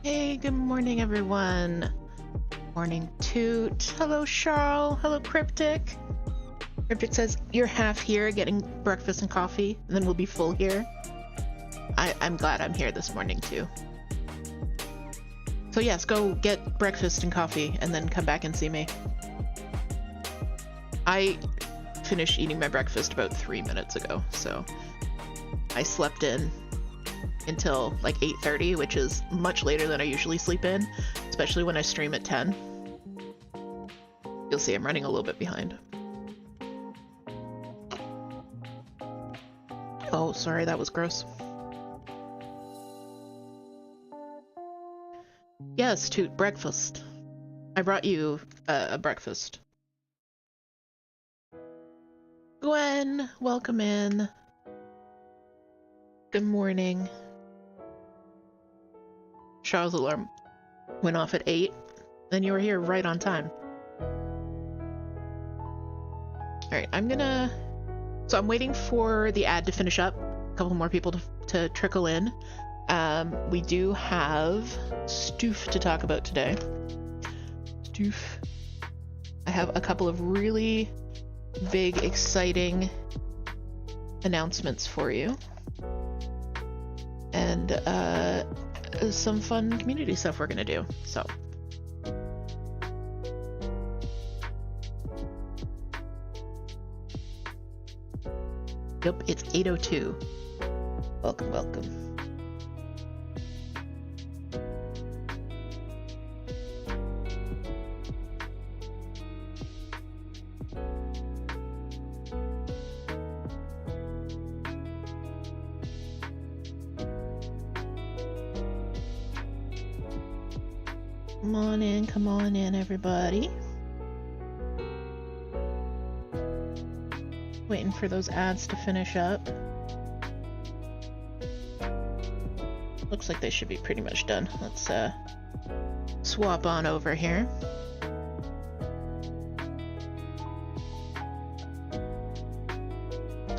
Hey, good morning, everyone. Morning, Toot. Hello, Charles. Hello, Cryptic. Cryptic says, you're half here getting breakfast and coffee, and then we'll be full here. I'm glad I'm here this morning, too. So yes, go get breakfast and coffee, and then come back and see me. I finished eating my breakfast about 3 minutes ago, so I slept in until like 8:30, which is much later than I usually sleep in, especially when I stream at 10. You'll see I'm running a little bit behind. Oh, sorry, that was gross. Yes, Toot, breakfast. I brought you a breakfast. Gwen, welcome in. Good morning. Charles' alarm went off at 8, then you were here right on time. Alright, so I'm waiting for the ad to finish up, a couple more people to trickle in. We do have Stoof to talk about today. Stoof. I have a couple of really big, exciting announcements for you. And, some fun community stuff we're gonna do, so. Yep, it's 8:02. Welcome, welcome. Come on in, everybody. Waiting for those ads to finish up. Looks like they should be pretty much done. Let's swap on over here.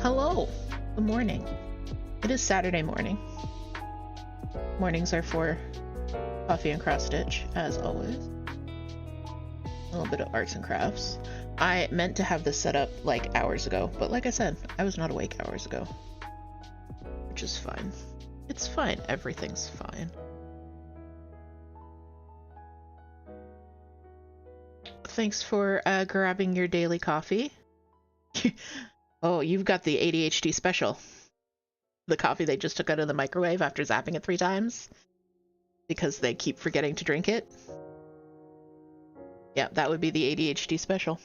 Hello. Good morning. It is Saturday morning. Mornings are for coffee and cross stitch, as always. A little bit of arts and crafts. I meant to have this set up like hours ago, but like I said, I was not awake hours ago. Which is fine. It's fine. Everything's fine. Thanks for grabbing your daily coffee. Oh, you've got the ADHD special. The coffee they just took out of the microwave after zapping it 3 times. Because they keep forgetting to drink it. Yeah, that would be the ADHD special.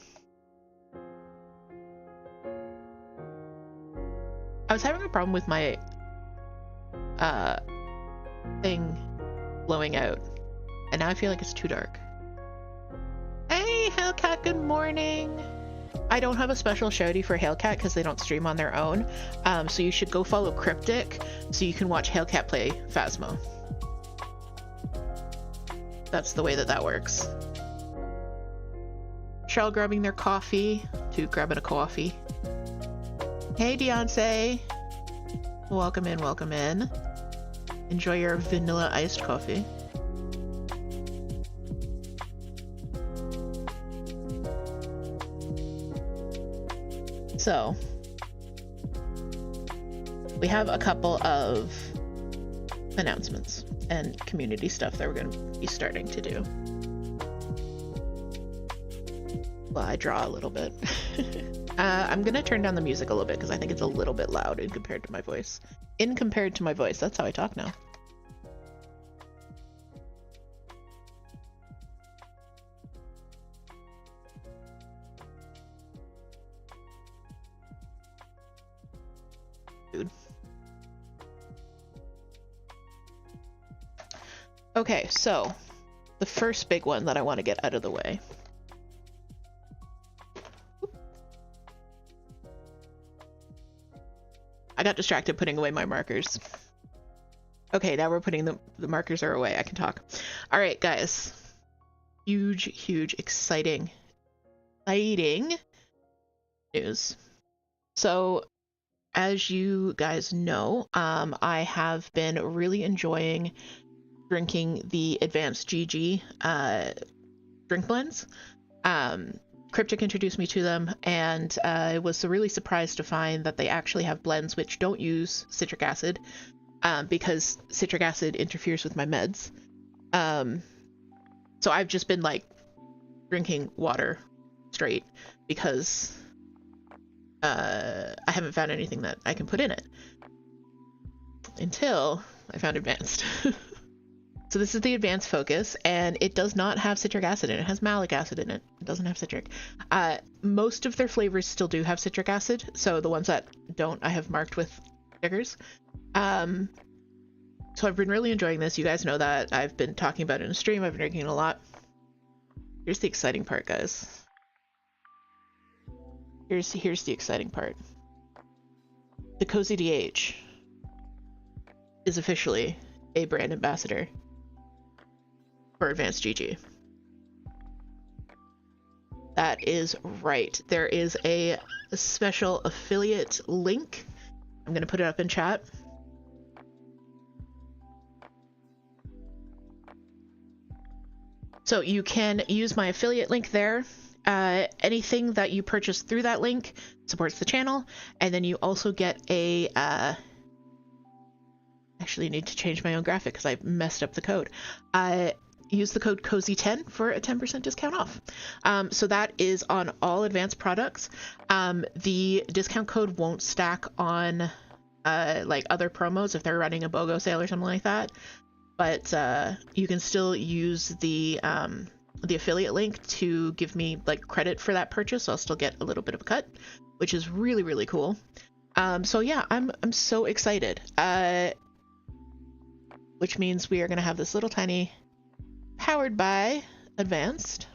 I was having a problem with my thing blowing out. And now I feel like it's too dark. Hey, Hellcat, good morning! I don't have a special shouty for Hellcat because they don't stream on their own. So you should go follow Cryptic so you can watch Hellcat play Phasmo. That's the way that that works. Cheryl grabbing their coffee. Toot grabbing a coffee. Hey, Beyonce. Welcome in, welcome in. Enjoy your vanilla iced coffee. So, we have a couple of announcements and community stuff that we're going to be starting to do. Well, I draw a little bit. I'm going to turn down the music a little bit because I think it's a little bit loud in compared to my voice. That's how I talk now. Dude. Okay, so the first big one that I want to get out of the way. I got distracted putting away my markers. Okay, now we're putting the markers are away. I can talk. All right, guys. Huge, exciting news. So, as you guys know, I have been really enjoying drinking the Advanced GG drink blends. Cryptic introduced me to them, and I was really surprised to find that they actually have blends which don't use citric acid, because citric acid interferes with my meds. So I've just been like drinking water straight because I haven't found anything that I can put in it until I found Advanced. So this is the Advanced Focus, and it does not have citric acid in it. It has malic acid in it. It doesn't have citric. Most of their flavors still do have citric acid, so the ones that don't, I have marked with stickers. So I've been really enjoying this. You guys know that. I've been talking about it in a stream. I've been drinking it a lot. Here's the exciting part, guys. Here's the exciting part. The thecozydh is officially a brand ambassador for Advanced GG. That is right. There is a special affiliate link. I'm going to put it up in chat. So you can use my affiliate link there. Anything that you purchase through that link supports the channel, and then you also get a actually need to change my own graphic because I messed up the code. Use the code COZY10 for a 10% discount off. So that is on all Advanced products. The discount code won't stack on like other promos if they're running a BOGO sale or something like that. But you can still use the affiliate link to give me like credit for that purchase. So I'll still get a little bit of a cut, which is really cool. So yeah, I'm so excited. Which means we are going to have this little tiny powered by Advanced,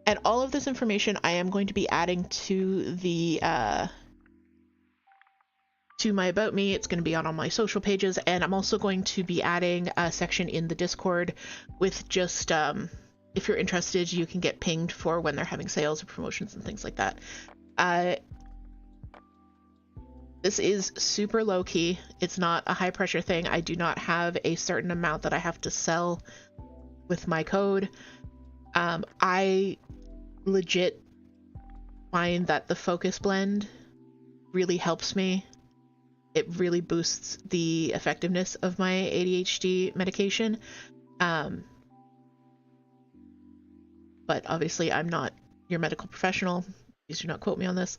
and all of this information I am going to be adding to the to my About Me. It's going to be on all my social pages, and I'm also going to be adding a section in the Discord with just, if you're interested, you can get pinged for when they're having sales or promotions and things like that. This is super low-key. It's not a high-pressure thing. I do not have a certain amount that I have to sell with my code. I legit find that the focus blend really helps me. It really boosts the effectiveness of my ADHD medication. But obviously I'm not your medical professional. Please do not quote me on this.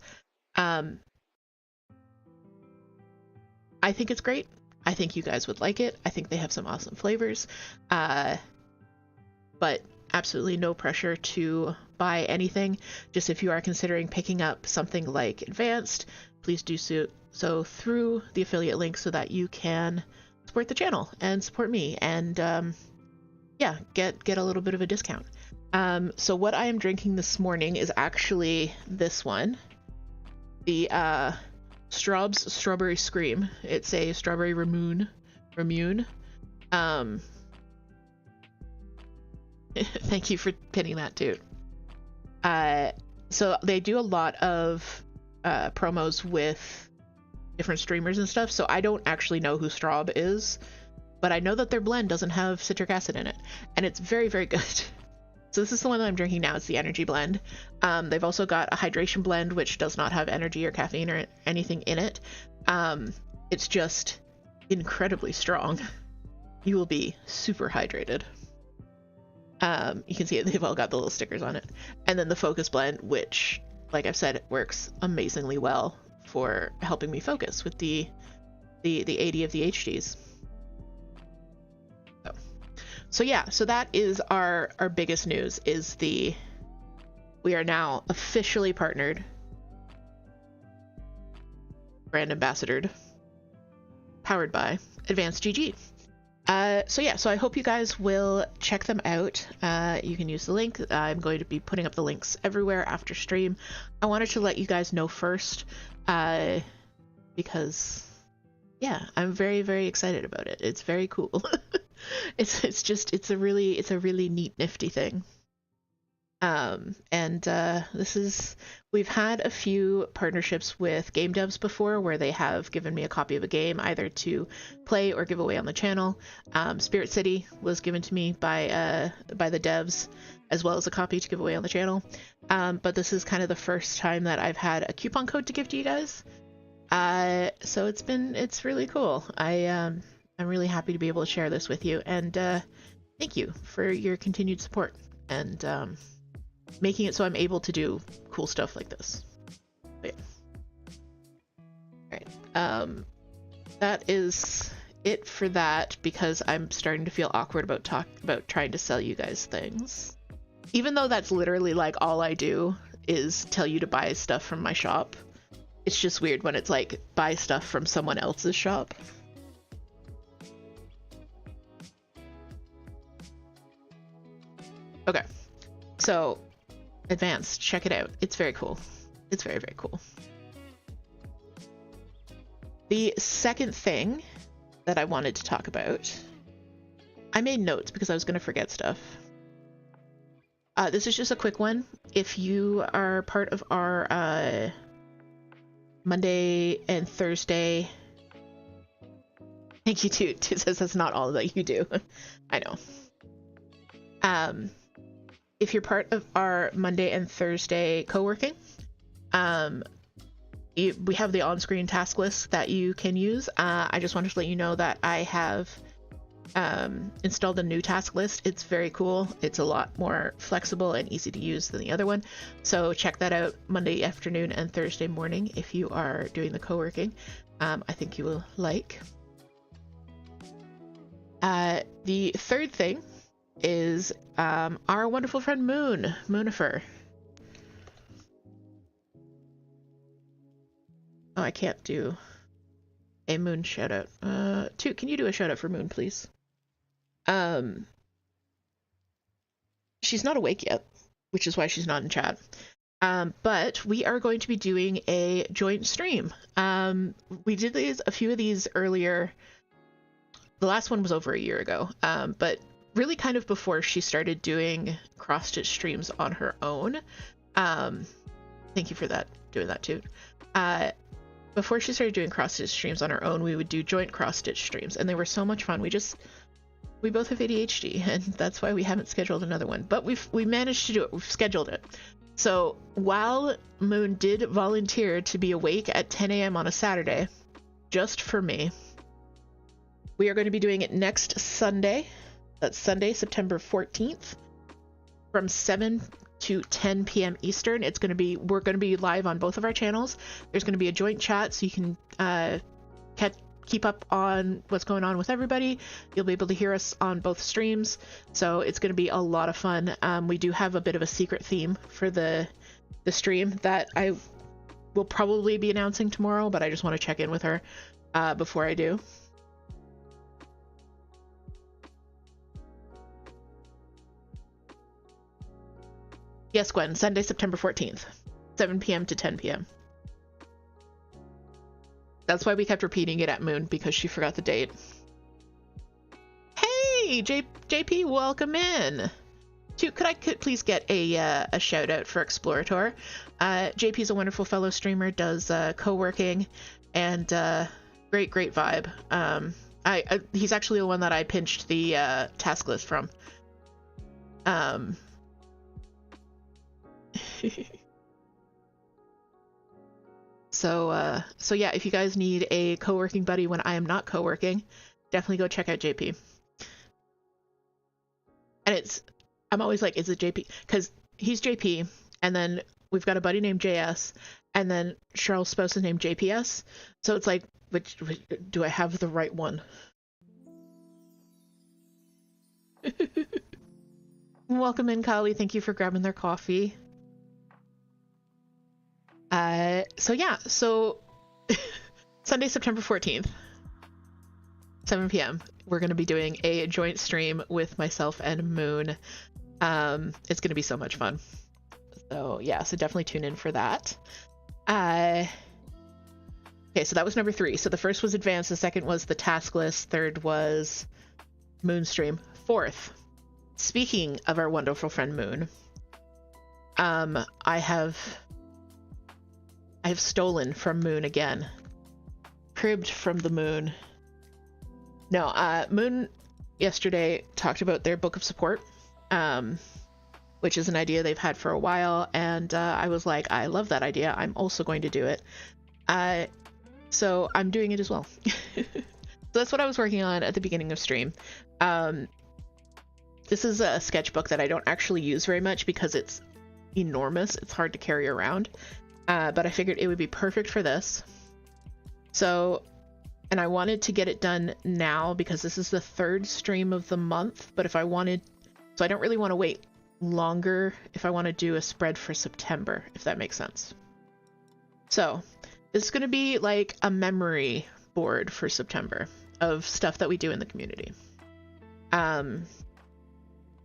I think it's great. I think you guys would like it. I think they have some awesome flavors. But absolutely no pressure to buy anything. Just if you are considering picking up something like Advanced, please do so through the affiliate link so that you can support the channel and support me and yeah, get a little bit of a discount. So what I am drinking this morning is actually this one, the Straub's Strawberry Scream. It's a strawberry Ramune. Thank you for pinning that too. So they do a lot of promos with different streamers and stuff, so I don't actually know who Straub is, but I know that their blend doesn't have citric acid in it, and it's very, very good. So this is the one that I'm drinking now. It's the energy blend. They've also got a hydration blend, which does not have energy or caffeine or anything in it. It's just incredibly strong. You will be super hydrated. You can see it, they've all got the little stickers on it. And then the focus blend, which, like I've said, works amazingly well for helping me focus with the AD of the HDs. So yeah, so that is our biggest news, is we are now officially partnered, brand ambassadored, powered by Advanced GG. So yeah, so I hope you guys will check them out. You can use the link. I'm going to be putting up the links everywhere after stream. I wanted to let you guys know first, because yeah, I'm very, very excited about it. It's very cool. It's a really neat, nifty thing. We've had a few partnerships with game devs before where they have given me a copy of a game either to play or give away on the channel. Spirit City was given to me by the devs, as well as a copy to give away on the channel. But this is kind of the first time that I've had a coupon code to give to you guys. So it's really cool. I'm really happy to be able to share this with you, and thank you for your continued support and making it so I'm able to do cool stuff like this. But yeah. Alright, that is it for that, because I'm starting to feel awkward about trying to sell you guys things. Even though that's literally like all I do is tell you to buy stuff from my shop. It's just weird when it's like buy stuff from someone else's shop. Okay, so Advanced, check it out. It's very cool. It's very, very cool. The second thing that I wanted to talk about, I made notes because I was going to forget stuff. This is just a quick one. If you are part of our Monday and Thursday, thank you, Toot. It says that's not all that you do. I know. If you're part of our Monday and Thursday co-working, we have the on-screen task list that you can use. I just wanted to let you know that I have installed a new task list. It's very cool. It's a lot more flexible and easy to use than the other one. So check that out Monday afternoon and Thursday morning if you are doing the co-working. I think you will like. The third thing is our wonderful friend Moonifer. Oh, I can't do a Moon shout out. Toot, can you do a shout out for Moon, please? She's not awake yet, which is why she's not in chat. But we are going to be doing a joint stream. We did a few of these earlier. The last one was over a year ago, but really kind of before she started doing cross-stitch streams on her own. Thank you for that, doing that too. Before she started doing cross-stitch streams on her own, we would do joint cross-stitch streams, and they were so much fun. We both have ADHD, and that's why we haven't scheduled another one. But we managed to do it. We've scheduled it. So while Moon did volunteer to be awake at 10 a.m. on a Saturday, just for me, we are going to be doing it next Sunday. That's Sunday, September 14th, from 7 to 10 p.m. Eastern. We're going to be live on both of our channels. There's going to be a joint chat, so you can keep up on what's going on with everybody. You'll be able to hear us on both streams, so it's going to be a lot of fun. We do have a bit of a secret theme for the stream that I will probably be announcing tomorrow, but I just want to check in with her before I do. Yes, Gwen, Sunday, September 14th, 7 p.m. to 10 p.m. That's why we kept repeating it at Moon, because she forgot the date. Hey, JP, welcome in. Toot, could I please get a shout out for Explorator? JP's a wonderful fellow streamer, does co-working, and great vibe. He's actually the one that I pinched the task list from. So yeah, if you guys need a co-working buddy when I am not co-working, definitely go check out JP. And I'm always like, is it JP? Because he's JP, and then we've got a buddy named JS, and then Charles' spouse is named JPS. So it's like, which do I have the right one? Welcome in, Kali. Thank you for grabbing their coffee. So yeah, so Sunday, September 14th, 7 p.m. we're going to be doing a joint stream with myself and Moon. It's going to be so much fun. So yeah, so definitely tune in for that. Okay, so that was number 3. So the first was advanced, the second was the task list, third was Moon stream. Fourth, speaking of our wonderful friend Moon, I have stolen from Moon again. Cribbed from the Moon. No, Moon yesterday talked about their book of support, which is an idea they've had for a while, and I was like, I love that idea. I'm also going to do it. So I'm doing it as well. So that's what I was working on at the beginning of stream. This is a sketchbook that I don't actually use very much because it's enormous. It's hard to carry around. But I figured it would be perfect for this. So, and I wanted to get it done now because this is the 3rd stream of the month, but so I don't really want to wait longer if I want to do a spread for September, if that makes sense. So, this is going to be like a memory board for September of stuff that we do in the community.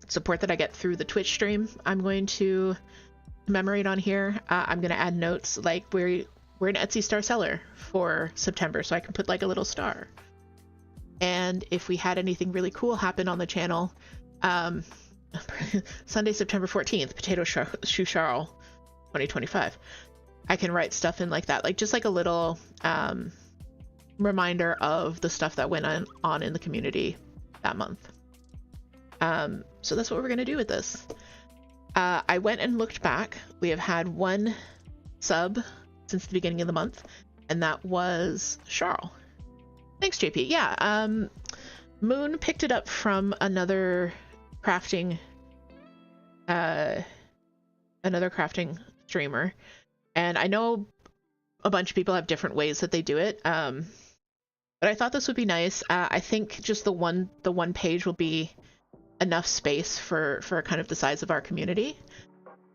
Support that I get through the Twitch stream, I'm going to commemorate on here. I'm gonna add notes like we're an Etsy star seller for September, so I can put like a little star. And if we had anything really cool happen on the channel, Sunday, September 14th, Potato Shoe Charles 2025, I can write stuff in like that, like just like a little reminder of the stuff that went on in the community that month. So that's what we're gonna do with this. I went and looked back. We have had 1 sub since the beginning of the month, and that was Charles. Thanks, JP. Yeah, Moon picked it up from another crafting streamer, and I know a bunch of people have different ways that they do it, but I thought this would be nice. I think just the one page will be enough space for kind of the size of our community.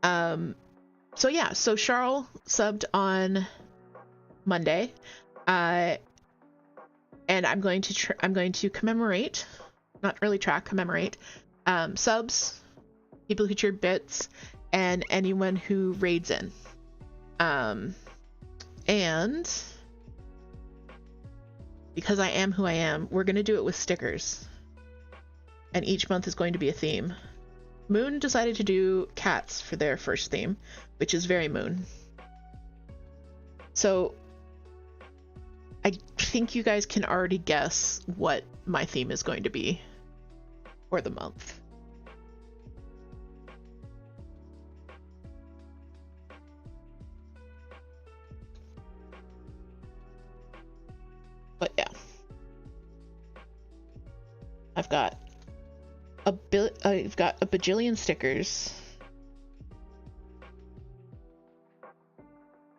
So yeah, so Charles subbed on Monday, and I'm going to commemorate, not really track, commemorate subs, people who cheered bits, and anyone who raids in. And because I am who I am, we're going to do it with stickers. And each month is going to be a theme. Moon decided to do cats for their first theme, which is very Moon. So I think you guys can already guess what my theme is going to be for the month. But yeah, I've got a bajillion stickers.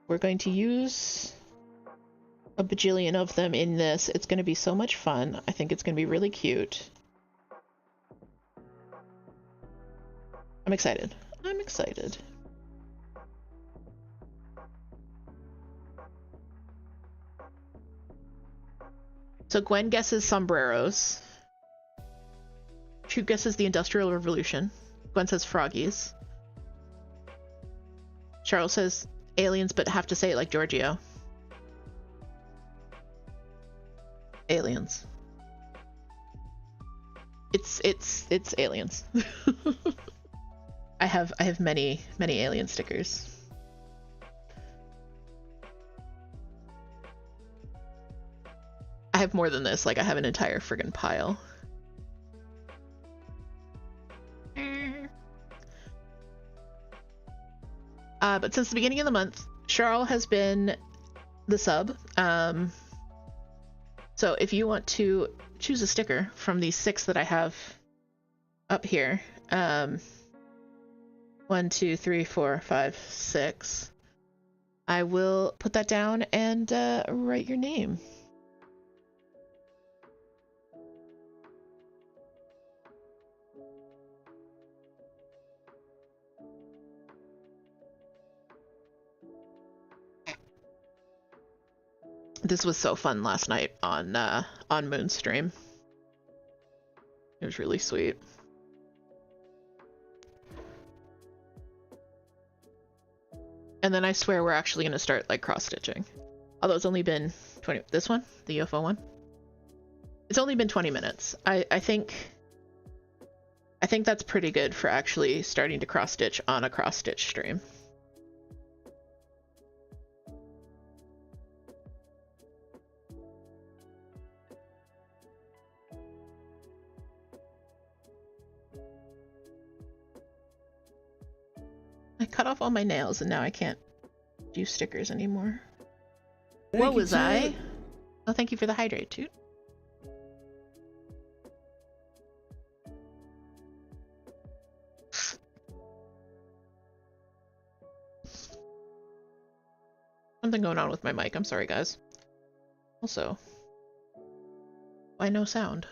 We're going to use a bajillion of them in this. It's going to be so much fun. I think it's going to be really cute. I'm excited. I'm excited. So Gwen guesses sombreros. Toot guesses the Industrial Revolution. Gwen says froggies. Charles says aliens, but have to say it like Giorgio. Aliens. It's aliens. I have many alien stickers. I have more than this, like I have an entire friggin' pile. But since the beginning of the month, Charles has been the sub. So if you want to choose a sticker from these 6 that I have up here, 1, 2, 3, 4, 5, 6, I will put that down and write your name. This was so fun last night on Moon's stream. It was really sweet. And then I swear we're actually going to start like cross-stitching. Although it's only been 20... This one? The UFO one? It's only been 20 minutes. I think that's pretty good for actually starting to cross-stitch on a cross-stitch stream. I cut off all my nails and now I can't do stickers anymore. What was I? Oh, thank you for the hydrate, Toot. Something going on with my mic. I'm sorry, guys. Also, why no sound?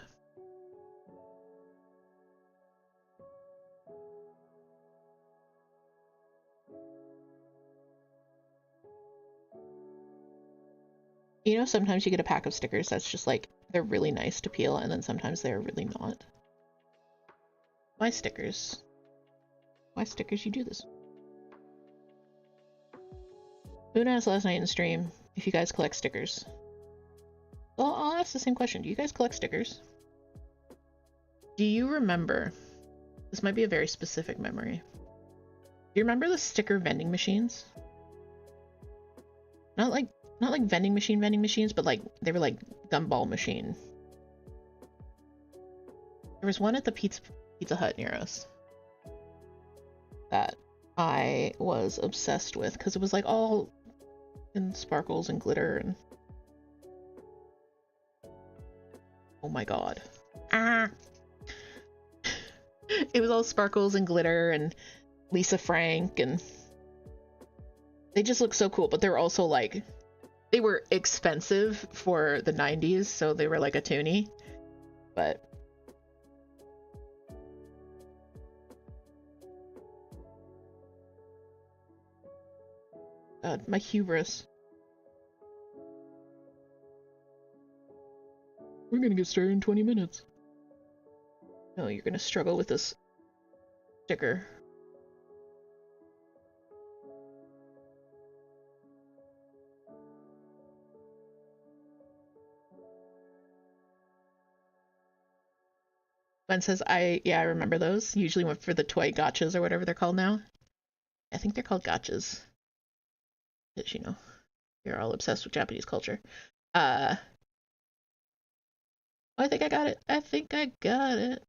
You know, sometimes you get a pack of stickers that's just like, they're really nice to peel, and then sometimes they're really not. Why stickers? Why stickers you do this? Moon asked last night in stream if you guys collect stickers. Well, I'll ask the same question. Do you guys collect stickers? Do you remember? This might be a very specific memory. Do you remember the sticker vending machines? Not like vending machines, but like they were like gumball machine. There was one at the Pizza Hut near us that I was obsessed with because it was like all in sparkles and glitter and oh my god. Ah. It was all sparkles and glitter and Lisa Frank, and they just look so cool, but they're also like, they were expensive for the 90s, so they were like a toonie, but God, my hubris. We're gonna get started in 20 minutes. No, you're gonna struggle with this sticker. Gwen says, yeah, I remember those. Usually went for the toy gotchas or whatever they're called now. I think they're called gotchas. Because, you know, you're all obsessed with Japanese culture. I think I got it. I think I got it.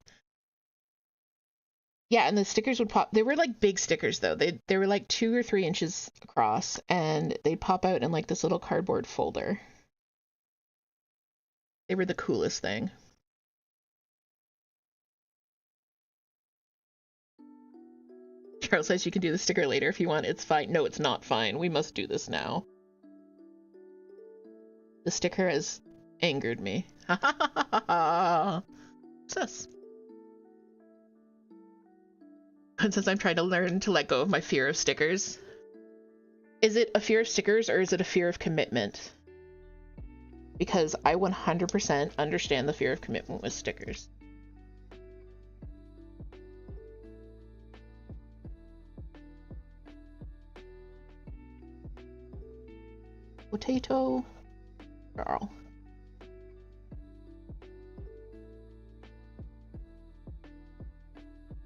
Yeah, and the stickers would pop. They were like big stickers though. They were like 2 or 3 inches across, and they'd pop out in like this little cardboard folder. They were the coolest thing. Charles says you can do the sticker later if you want. It's fine. No, it's not fine. We must do this now. The sticker has angered me. Ha ha ha ha ha. Sus. Since I'm trying to learn to let go of my fear of stickers. Is it a fear of stickers or is it a fear of commitment? Because I 100% understand the fear of commitment with stickers. Potato girl.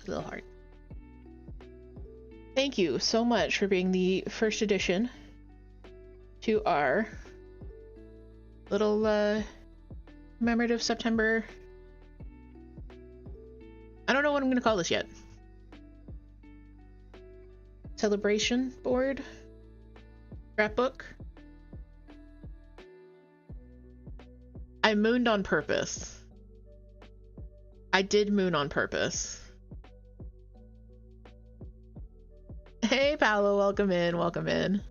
Little heart. Thank you so much for being the first addition to our little commemorative September. I don't know what I'm gonna call this yet. Celebration board? Scrapbook? I mooned on purpose. I did moon on purpose. Hey Paolo, welcome in, welcome in.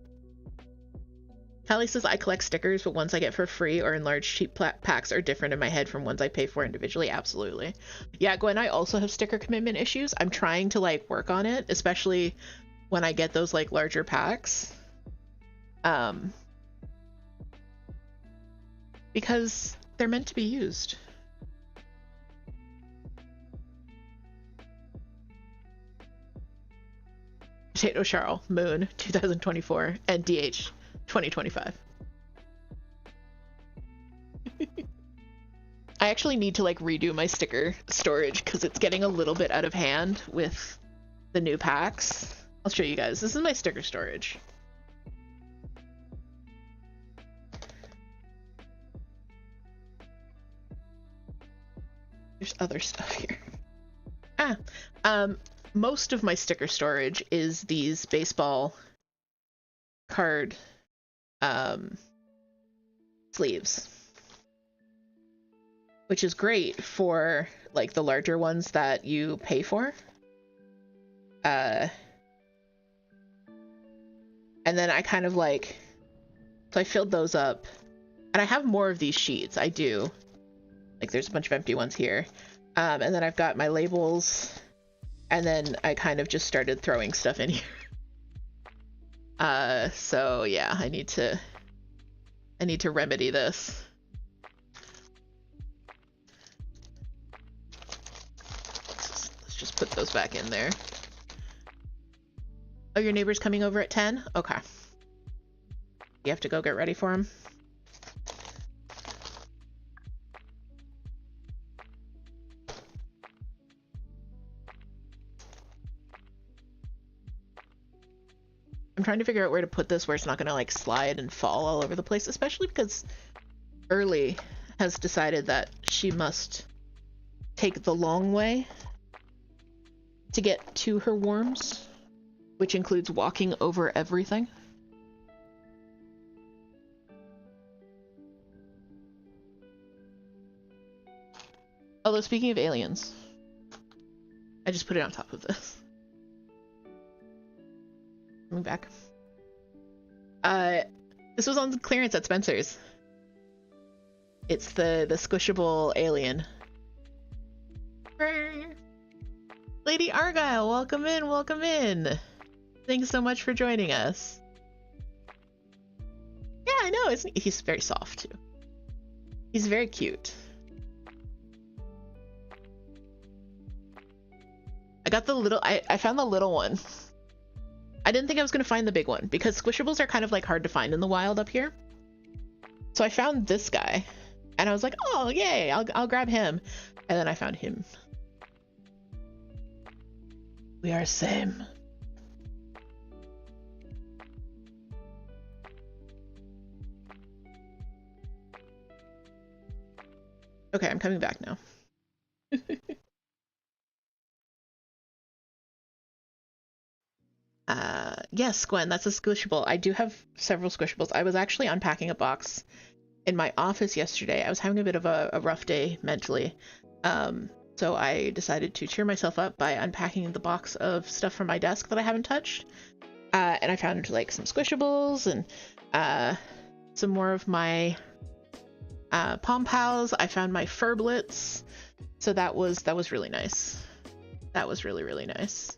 Callie says I collect stickers, but ones I get for free or in large cheap packs are different in my head from ones I pay for individually. Absolutely. Yeah, Gwen, I also have sticker commitment issues. I'm trying to like work on it, especially when I get those like larger packs. Because they're meant to be used. Potato Charles, Moon, 2024, and DH, 2025. I actually need to like redo my sticker storage because it's getting a little bit out of hand with the new packs. I'll show you guys. This is my sticker storage. There's other stuff here. Most of my sticker storage is these baseball card sleeves, which is great for like the larger ones that you pay for. And then I kind of like, so I filled those up, and I have more of these sheets. I do. Like there's a bunch of empty ones here. And then I've got my labels, and then I kind of just started throwing stuff in here. So yeah, I need to remedy this. Let's just put those back in there. Oh, your neighbor's coming over at 10? Okay. You have to go get ready for him? I'm trying to figure out where to put this where it's not gonna like slide and fall all over the place, especially because Early has decided that she must take the long way to get to her worms, which includes walking over everything. Although speaking of aliens, I just put it on top of this. Coming back. This was on clearance at Spencer's. It's the squishable alien. Lady Argyle, welcome in, welcome in. Thanks so much for joining us. Yeah, I know, he's very soft too. He's very cute. I got the little, I found the little one. I didn't think I was going to find the big one because squishables are kind of like hard to find in the wild up here. So I found this guy and I was like, oh yay, I'll grab him. And then I found him. We are same. Okay, I'm coming back now. Yes, Gwen, that's a squishable. I do have several squishables. I was actually unpacking a box in my office yesterday. I was having a bit of a rough day mentally. So I decided to cheer myself up by unpacking the box of stuff from my desk that I haven't touched. And I found like some squishables and some more of my Pom Pals. I found my Furblets. So that was really nice. That was really, really nice.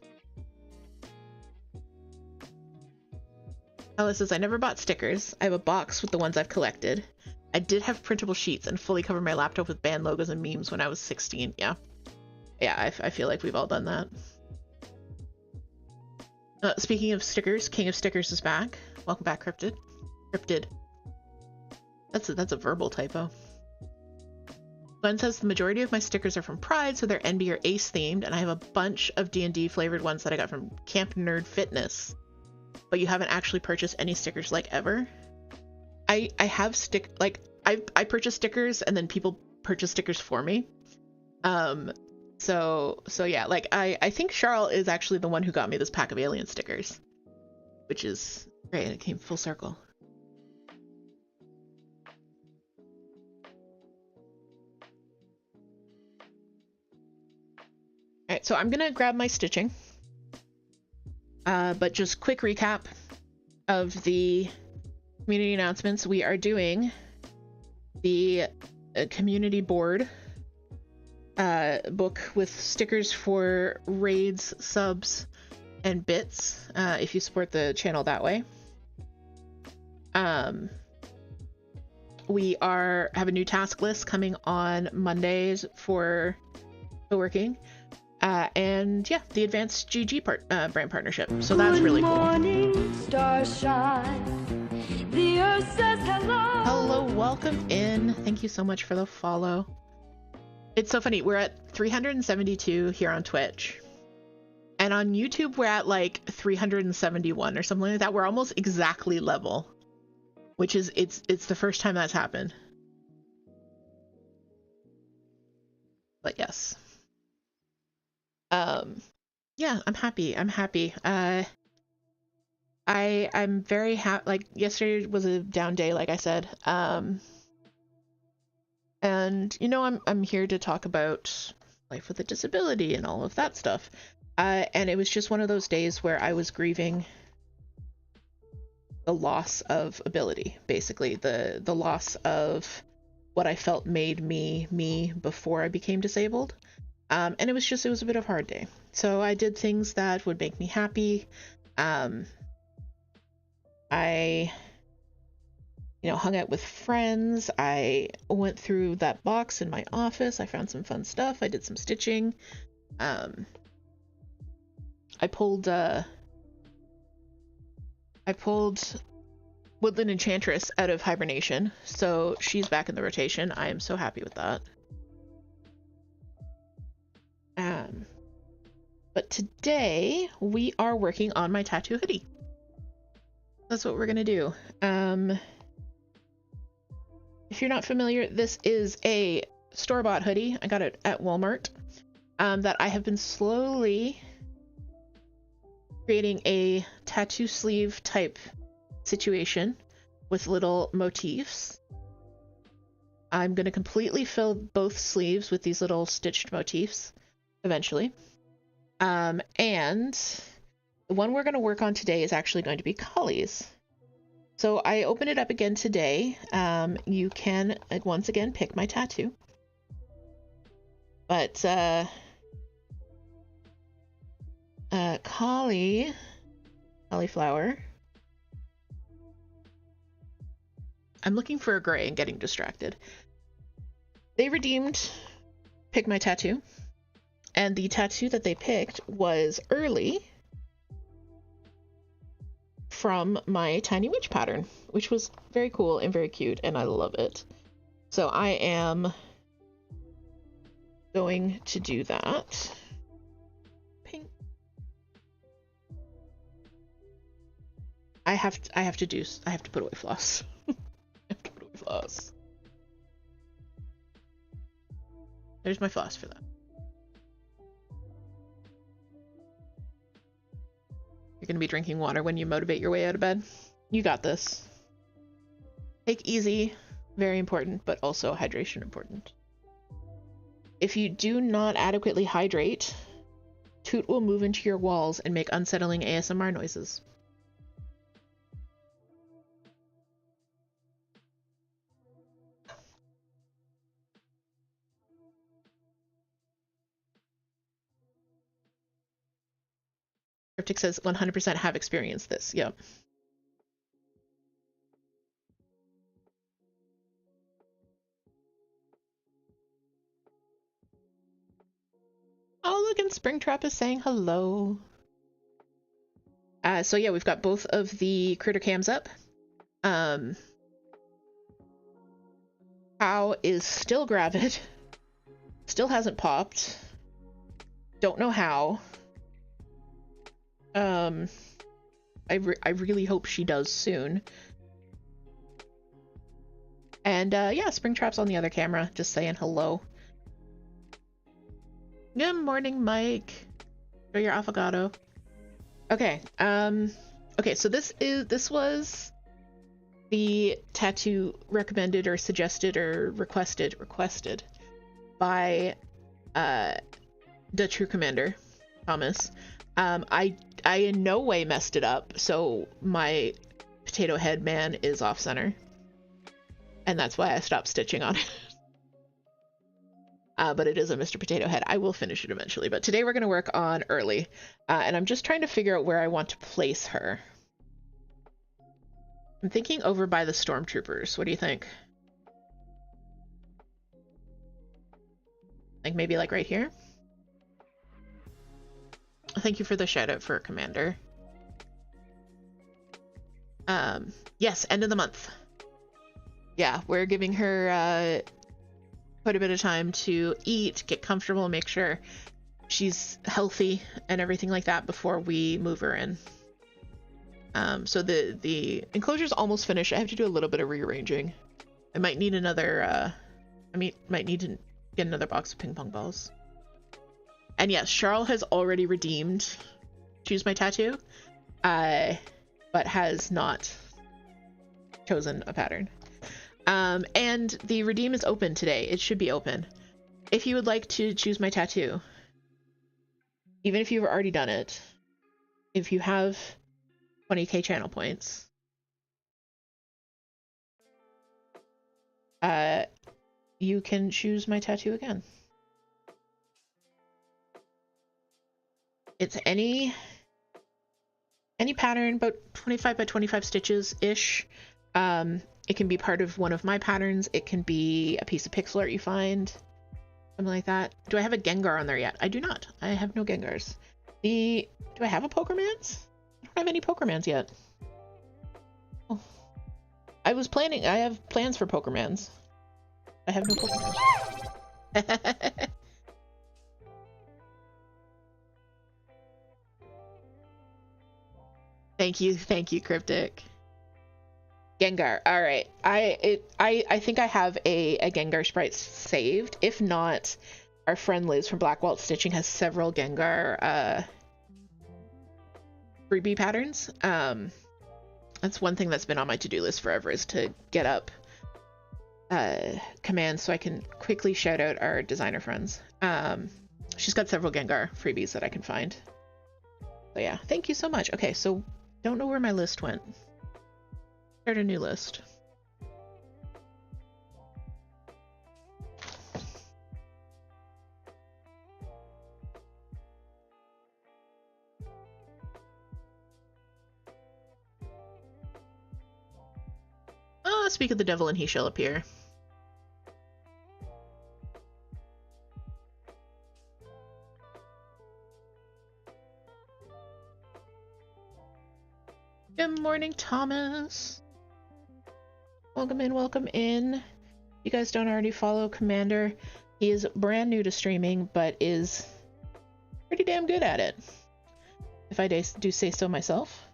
Ella says, I never bought stickers. I have a box with the ones I've collected. I did have printable sheets and fully covered my laptop with band logos and memes when I was 16. Yeah. Yeah, I feel like we've all done that. Speaking of stickers, King of Stickers is back. Welcome back, Cryptid. Cryptid. That's a verbal typo. Glenn says the majority of my stickers are from Pride, so they're NB or Ace themed, and I have a bunch of D&D flavored ones that I got from Camp Nerd Fitness. But you haven't actually purchased any stickers like ever? I have I purchase stickers and then people purchase stickers for me. So yeah, like I think Charles is actually the one who got me this pack of alien stickers, which is great. It came full circle. All right, so I'm gonna grab my stitching. But just quick recap of the community announcements. We are doing the community board book with stickers for raids, subs, and bits if you support the channel that way. We have a new task list coming on Mondays for co-working. And yeah, the advanced GG brand partnership. So that's really cool. Morning, starshine. The earth says hello. Hello, welcome in. Thank you so much for the follow. It's so funny. We're at 372 here on Twitch. And on YouTube, we're at like 371 or something like that. We're almost exactly level, which is, it's the first time that's happened. But yes. Yeah, I'm happy. I'm very happy. Like yesterday was a down day, like I said. And you know, I'm here to talk about life with a disability and all of that stuff. And it was just one of those days where I was grieving the loss of ability, basically the loss of what I felt made me before I became disabled. And it was a bit of a hard day. So I did things that would make me happy. I, hung out with friends. I went through that box in my office. I found some fun stuff. I did some stitching. I pulled Woodland Enchantress out of hibernation. So she's back in the rotation. I am so happy with that. But today we are working on my tattoo hoodie. That's what we're gonna do. If you're not familiar, this is a store-bought hoodie. I got it at Walmart. That I have been slowly creating a tattoo sleeve type situation with little motifs. I'm gonna completely fill both sleeves with these little stitched motifs eventually. And the one we're going to work on today is actually going to be Collies. So I opened it up again today. You can once again pick my tattoo. But cauliflower. I'm looking for a gray and getting distracted. They redeemed Pick My Tattoo. And the tattoo that they picked was Early from my Tiny Witch pattern, which was very cool and very cute, and I love it. So I am going to do that. Pink. I have to put away floss. I have to put away floss. There's my floss for that. You're gonna be drinking water when you motivate your way out of bed. You got this. Take easy, very important, but also hydration important. If you do not adequately hydrate, Toot will move into your walls and make unsettling ASMR noises. Cryptic says 100% have experienced this. Yep. Oh, look, and Springtrap is saying hello. So yeah, we've got both of the critter cams up. Cow is still gravid. Still hasn't popped. Don't know how. I really hope she does soon. And yeah, Springtrap's on the other camera, just saying hello. Good morning, Mike. Enjoy your avocado. Okay, okay, so this was the tattoo recommended or suggested or requested by the True Commander, Thomas. I in no way messed it up, so my potato head man is off center. And that's why I stopped stitching on it. But it is a Mr. Potato Head. I will finish it eventually, but today we're going to work on Early. And I'm just trying to figure out where I want to place her. I'm thinking over by the stormtroopers. What do you think? Like maybe like right here? Thank you for the shout out for Commander. Yes, end of the month. Yeah, we're giving her quite a bit of time to eat, get comfortable, make sure she's healthy and everything like that before we move her in. So the enclosure's almost finished. I have to do a little bit of rearranging. I might need another, might need to get another box of ping pong balls. And yes, Charles has already redeemed Choose My Tattoo, but has not chosen a pattern. And the redeem is open today. It should be open. If you would like to choose my tattoo, even if you've already done it, if you have 20k channel points, you can choose my tattoo again. It's any pattern, about 25 by 25 stitches ish. It can be part of one of my patterns. It can be a piece of pixel art you find, something like that. Do I have a Gengar on there yet? I do not. I have no Gengars. Do I have a Pokermans? I don't have any Pokermans yet. Oh. I have plans for Pokermans. I have no Pokermans. Thank you, Cryptic. Gengar. All right. I think I have a Gengar sprite saved. If not, our friend Liz from Black Walt Stitching has several Gengar freebie patterns. That's one thing that's been on my to-do list forever, is to get up commands so I can quickly shout out our designer friends. She's got several Gengar freebies that I can find. So yeah, thank you so much. Okay, so don't know where my list went. Start a new list. Oh, speak of the devil and he shall appear. Good morning, Thomas. Welcome in, welcome in. If you guys don't already follow Commander, he is brand new to streaming, but is pretty damn good at it, if I do say so myself.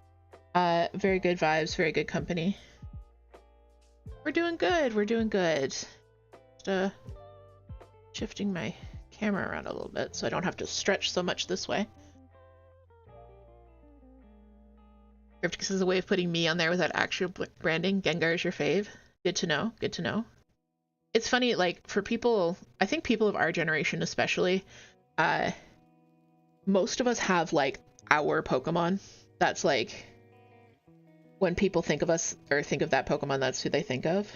Very good vibes, very good company. We're doing good, we're doing good. Just, shifting my camera around a little bit so I don't have to stretch so much this way. Cryptix is a way of putting me on there without actual branding. Gengar is your fave. Good to know, good to know. It's funny, like, for people, I think people of our generation especially, most of us have, like, our Pokemon. That's, like, when people think of us, or think of that Pokemon, that's who they think of.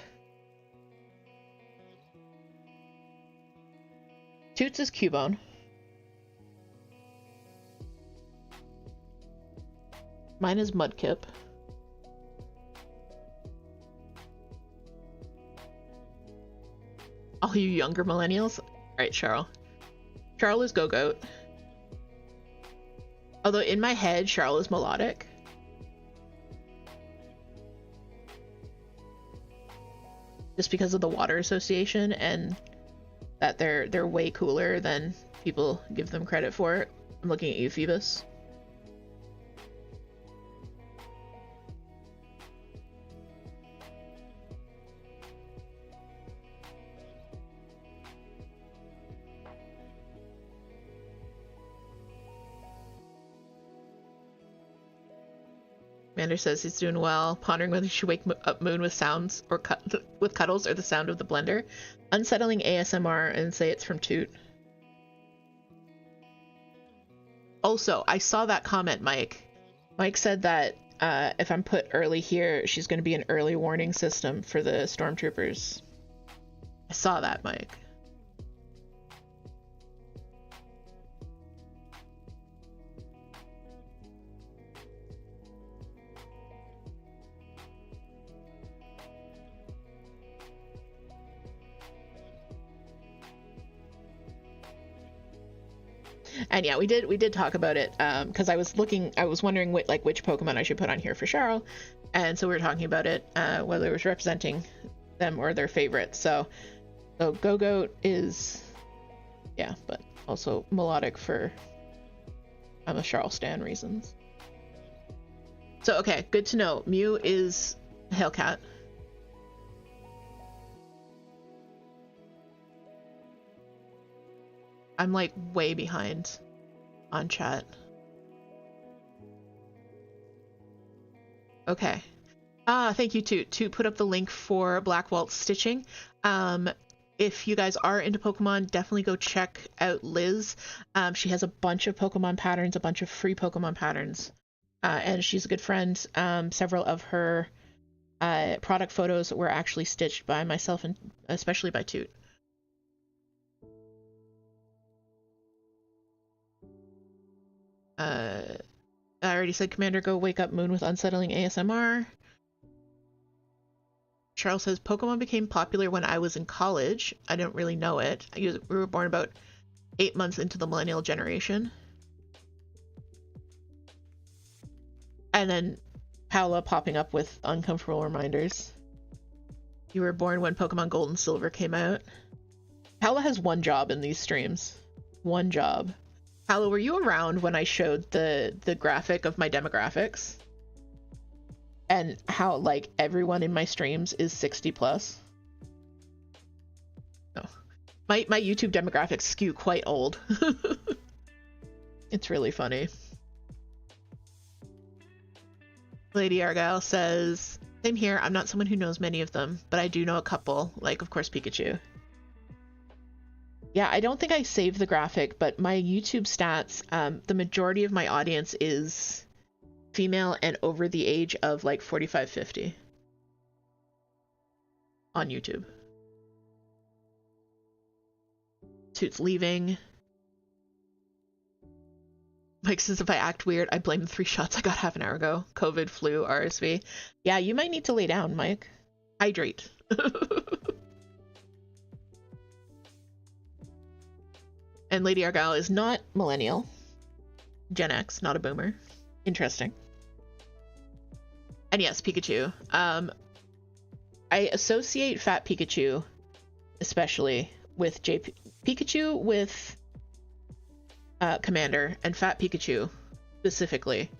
Toots is Cubone. Mine is Mudkip. All you younger millennials? Alright, Charles. Charles is Go-Goat. Although in my head, Charles is melodic. Just because of the water association and that they're way cooler than people give them credit for. I'm looking at you, Phoebus. Commander says he's doing well, pondering whether he should wake up Moon with sounds or with cuddles or the sound of the blender. Unsettling ASMR and say it's from Toot. Also, I saw that comment, Mike. Mike said that if I'm put early here, she's going to be an early warning system for the stormtroopers. I saw that, Mike. And yeah, we did talk about it, because I was wondering which Pokemon I should put on here for Charles, and so we were talking about it, whether it was representing them or their favorites. So Go-Goat is, yeah, but also melodic for I'm a Charles stan reasons. So okay, good to know. Mew is Hailcat. I'm like way behind on chat. Okay. Thank you, Toot. Toot put up the link for Black Waltz stitching. If you guys are into Pokemon, definitely go check out Liz. She has a bunch of Pokemon patterns, a bunch of free Pokemon patterns. And she's a good friend. Several of her product photos were actually stitched by myself and especially by Toot. I already said, Commander, go wake up Moon with unsettling ASMR. Charles says, Pokemon became popular when I was in college. I don't really know it. We were born about 8 months into the millennial generation. And then Paola popping up with uncomfortable reminders. You were born when Pokemon Gold and Silver came out. Paola has one job in these streams. One job. Paola, were you around when I showed the graphic of my demographics? And how, like, everyone in my streams is 60 plus? No. My YouTube demographics skew quite old. It's really funny. Lady Argyle says, same here, I'm not someone who knows many of them, but I do know a couple, like, of course, Pikachu. Yeah, I don't think I saved the graphic, but my YouTube stats, the majority of my audience is female and over the age of like 45, 50 on YouTube. Toot's leaving. Mike says, if I act weird, I blame the 3 shots I got half an hour ago. COVID, flu, RSV. Yeah, you might need to lay down, Mike. Hydrate. And Lady Argyle is not millennial. Gen X, not a boomer. Interesting. And yes, Pikachu. I associate Fat Pikachu, especially with Pikachu with Commander, and Fat Pikachu specifically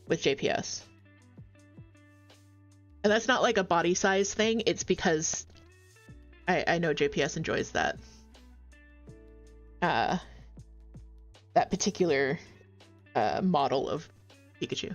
with JPS. And that's not like a body size thing. It's because I know JPS enjoys that. That particular model of Pikachu.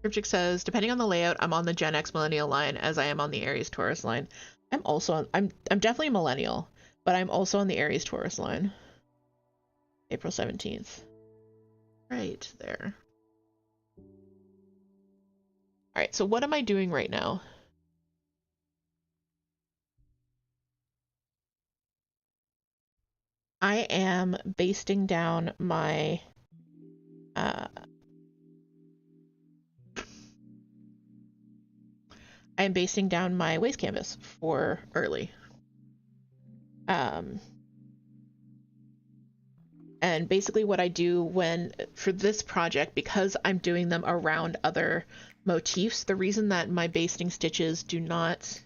Cryptic says, depending on the layout, I'm on the Gen X Millennial line as I am on the Aries Taurus line. I'm also on, I'm definitely a Millennial, but I'm also on the Aries Taurus line. April 17th. Right there. Alright, so what am I doing right now? I am basting down my I'm basting down my waste canvas for early. And basically what I do for this project, because I'm doing them around other motifs, the reason that my basting stitches do not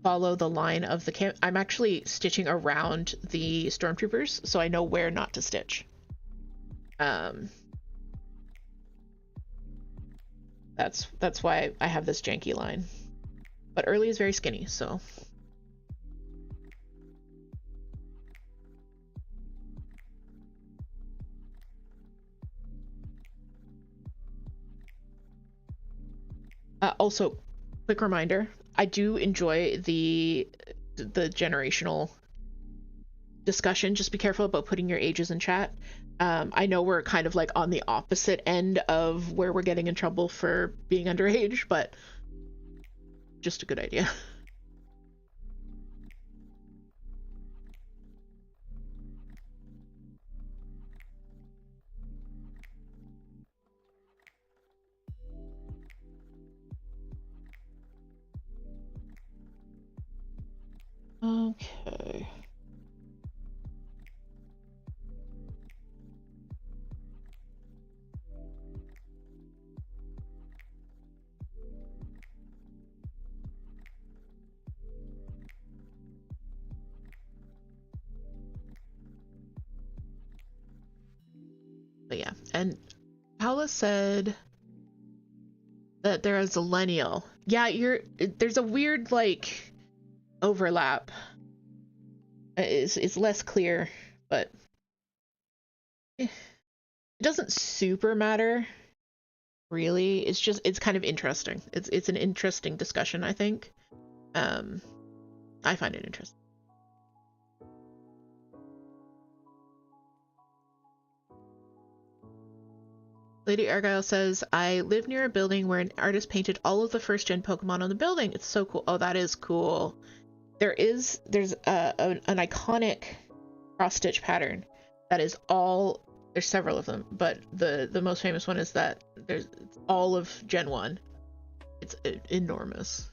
follow the line of the I'm actually stitching around the stormtroopers, so I know where not to stitch. That's why I have this janky line. But early is very skinny, so. Also, quick reminder, I do enjoy the generational discussion. Just be careful about putting your ages in chat. I know we're kind of like on the opposite end of where we're getting in trouble for being underage, but just a good idea. Okay. But yeah, and Paula said that there is a lineal. Yeah, there's a weird like overlap. It's less clear, but it doesn't super matter, really. It's kind of interesting. It's an interesting discussion, I think. I find it interesting. Lady Argyle says, I live near a building where an artist painted all of the first-gen Pokemon on the building. It's so cool. Oh, that is cool. There's an iconic cross-stitch pattern that is there's several of them, but the most famous one is that it's all of Gen 1. It's enormous.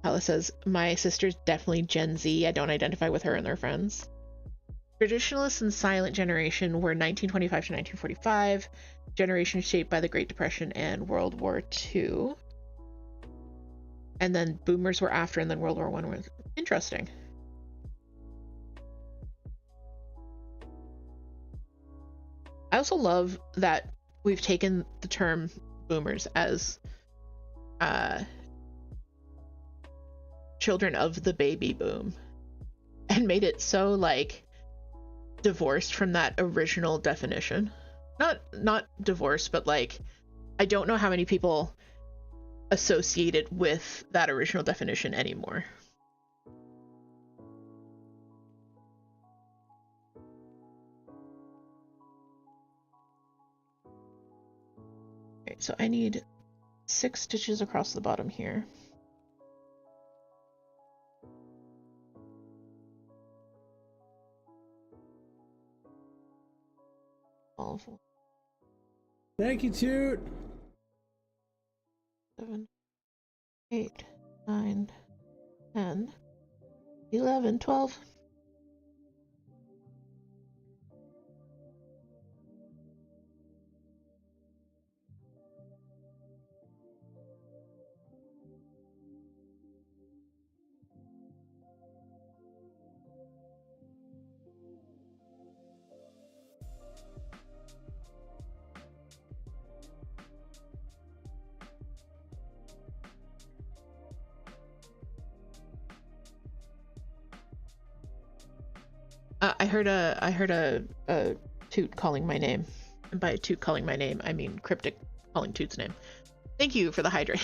Ella says, my sister's definitely Gen Z. I don't identify with her and their friends. Traditionalists and silent generation were 1925 to 1945, generation shaped by the Great Depression and World War II. And then boomers were after, and then World War I was interesting. I also love that we've taken the term boomers as children of the baby boom and made it so like divorced from that original definition. Not divorced, but like I don't know how many people associate it with that original definition anymore. Okay, so I need 6 stitches across the bottom here. Awful. Thank you, Toot. 7, 8, 9, 10, 11, 12. I heard a Toot calling my name. And by Toot calling my name, I mean Cryptic calling Toot's name. Thank you for the hydrate.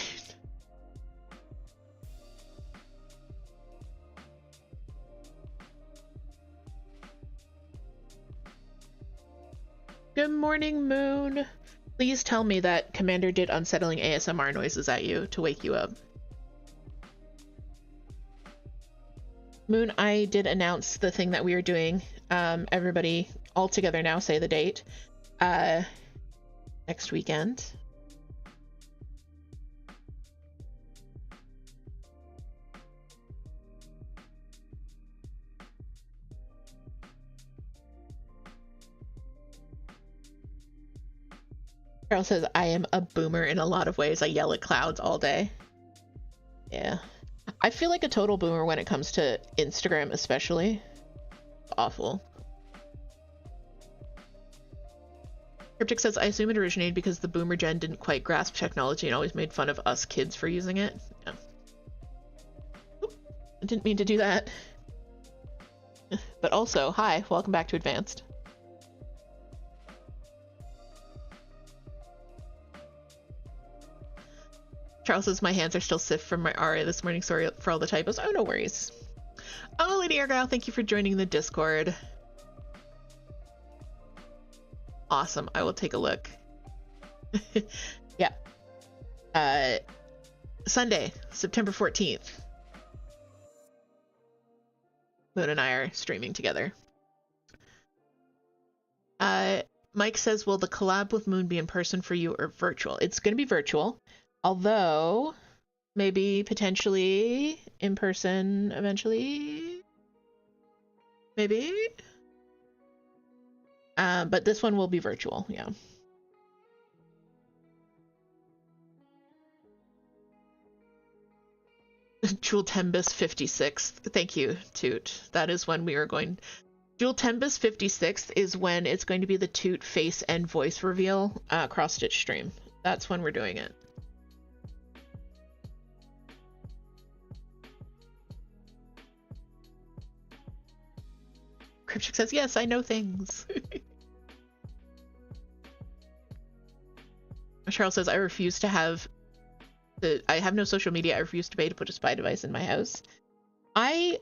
Good morning, Moon. Please tell me that Commander did unsettling ASMR noises at you to wake you up. Moon, I did announce the thing that we are doing. Everybody all together now say the date. Next weekend. Carol says, I am a boomer in a lot of ways. I yell at clouds all day. Yeah. I feel like a total boomer when it comes to Instagram, especially. Awful. Cryptic says, I assume it originated because the boomer gen didn't quite grasp technology and always made fun of us kids for using it. Yeah. Oop, I didn't mean to do that. But also, hi, welcome back to Advanced. Charles says, my hands are still stiff from my RA this morning. Sorry for all the typos. Oh, no worries. Oh, Lady Argyle, thank you for joining the Discord. Awesome. I will take a look. Yeah. Sunday, September 14th. Moon and I are streaming together. Mike says, will the collab with Moon be in person for you or virtual? It's going to be virtual. Although, maybe potentially in person eventually. Maybe. But this one will be virtual, yeah. Jewel Tembus 56th. Thank you, Toot. That is when we are going. Jewel Tembus 56th is when it's going to be the Toot face and voice reveal cross-stitch stream. That's when we're doing it. Cryptic says, yes, I know things. Charles says, I refuse to have I have no social media. I refuse to pay to put a spy device in my house. I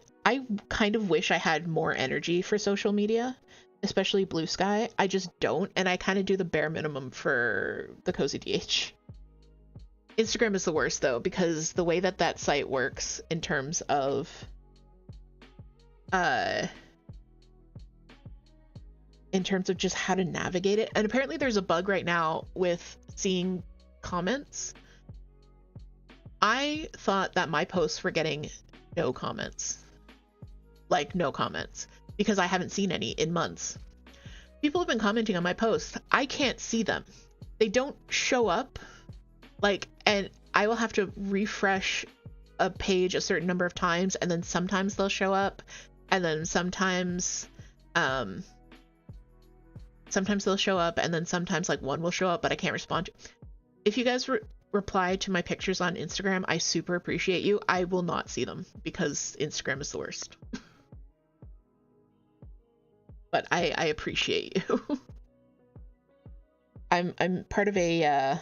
kind of wish I had more energy for social media, especially Blue Sky. I just don't, and I kind of do the bare minimum for the Cozy DH. Instagram is the worst though, because the way that that site works in terms of just how to navigate it. And apparently there's a bug right now with seeing comments. I thought that my posts were getting no comments. Like, no comments. Because I haven't seen any in months. People have been commenting on my posts. I can't see them. They don't show up. Like, and I will have to refresh a page a certain number of times, and then sometimes they'll show up, and then sometimes they'll show up, and then sometimes like one will show up, but I can't respond to. If you guys reply to my pictures on Instagram, I super appreciate you. I will not see them because Instagram is the worst. But I appreciate you. I'm part of a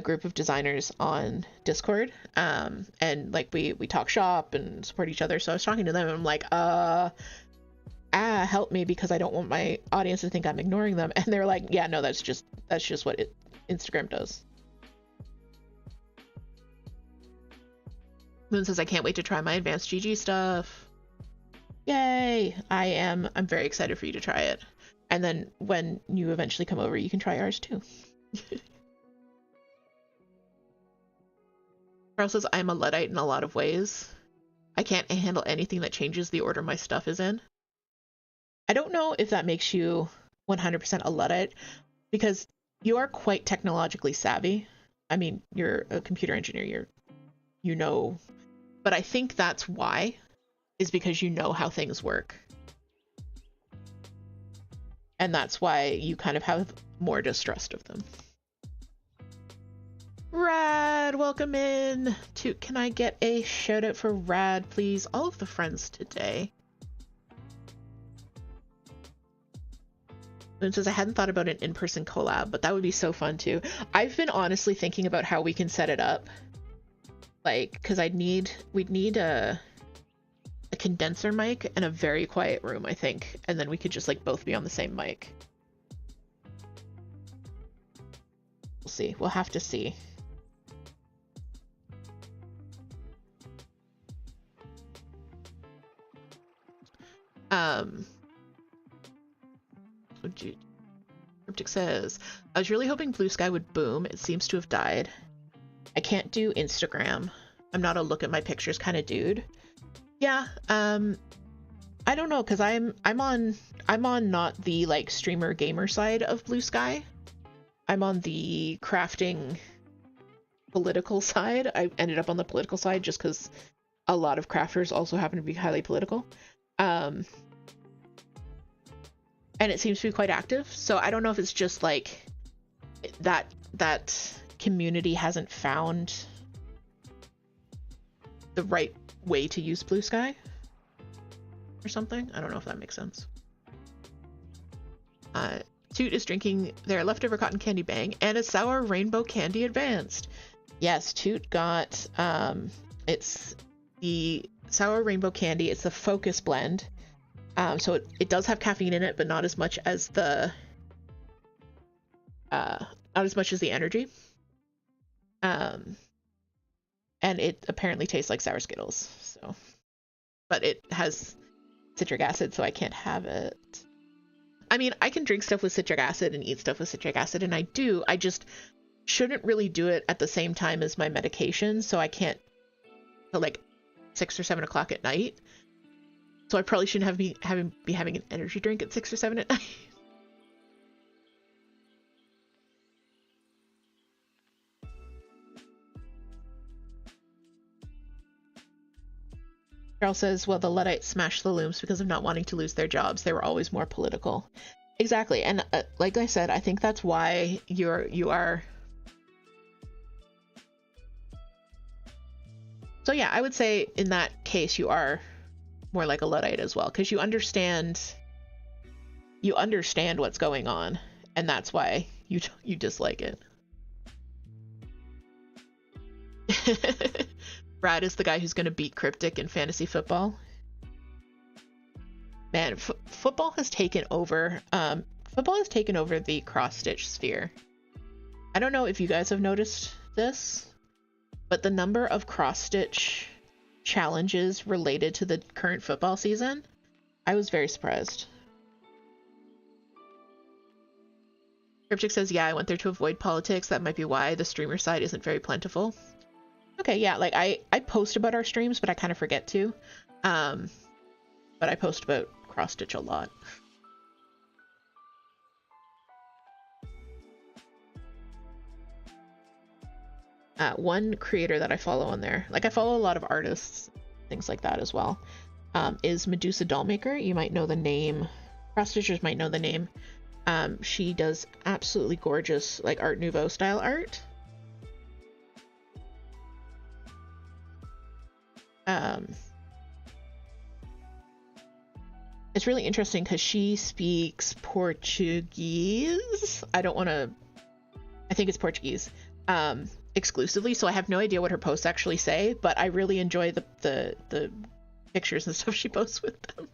group of designers on Discord, and like we talk shop and support each other. So I was talking to them, and I'm like, help me, because I don't want my audience to think I'm ignoring them. And they're like, yeah, no, that's just what Instagram does. Moon says, I can't wait to try my advanced GG stuff. Yay! I'm very excited for you to try it. And then when you eventually come over, you can try ours too. Carl says, I'm a Luddite in a lot of ways. I can't handle anything that changes the order my stuff is in. I don't know if that makes you 100% a Luddite, because you are quite technologically savvy. I mean, you're a computer engineer, you know, but I think that's why, is because you know how things work. And that's why you kind of have more distrust of them. Rad, welcome in. Toot, can I get a shout out for Rad, please? All of the friends today. Moon says, I hadn't thought about an in-person collab, but that would be so fun too. I've been honestly thinking about how we can set it up. Like, because we'd need a condenser mic and a very quiet room, I think. And then we could just like both be on the same mic. We'll see. We'll have to see. Cryptic says, I was really hoping Blue Sky would boom. It seems to have died. I can't do Instagram. I'm not a look at my pictures kind of dude. Yeah, I don't know, because I'm on not the like streamer gamer side of Blue Sky. I'm on the crafting political side. I ended up on the political side just because a lot of crafters also happen to be highly political. And it seems to be quite active. So I don't know if it's just like that community hasn't found the right way to use Blue Sky or something. I don't know if that makes sense. Toot is drinking their leftover cotton candy bang and a sour rainbow candy advanced. Yes, Toot got it's the sour rainbow candy. It's the focus blend. So it does have caffeine in it, but not as much as the energy. And it apparently tastes like sour Skittles. So, but it has citric acid, so I can't have it. I mean, I can drink stuff with citric acid and eat stuff with citric acid, and I do. I just shouldn't really do it at the same time as my medication, so I can't till like 6 or 7 o'clock at night. So I probably shouldn't be having an energy drink at 6 or 7 at night. Carol says, well, the Luddites smashed the looms because of not wanting to lose their jobs. They were always more political. Exactly. And like I said, I think that's why you are. So yeah, I would say in that case, you are more like a Luddite as well, because you understand what's going on, and that's why you dislike it. Brad is the guy who's going to beat Cryptic in fantasy football. Man, football has taken over. Football has taken over the cross-stitch sphere. I don't know if you guys have noticed this, but the number of cross-stitch challenges related to the current football season, I was very surprised. Cryptic says, yeah, I went there to avoid politics. That might be why the streamer side isn't very plentiful. Okay, yeah, like I post about our streams, but I kind of forget to. But I post about cross-stitch a lot. One creator that I follow on there, like I follow a lot of artists, things like that as well, is Medusa Dollmaker. You might know the name. Cross-stitchers might know the name. She does absolutely gorgeous, like Art Nouveau style art. It's really interesting because she speaks Portuguese. I think it's Portuguese. Exclusively, so I have no idea what her posts actually say, but I really enjoy the pictures and stuff she posts with them.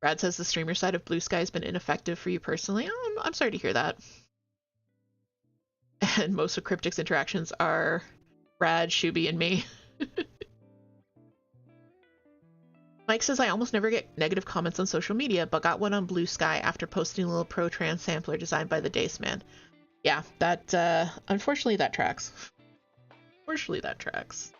Brad says the streamer side of Blue Sky has been ineffective for you personally. Oh, I'm sorry to hear that. And most of Cryptic's interactions are Brad, Shuby, and me. Mike says, I almost never get negative comments on social media, but got one on Blue Sky after posting a little pro-trans sampler designed by the Dace Man. Yeah, that, unfortunately that tracks. Unfortunately that tracks.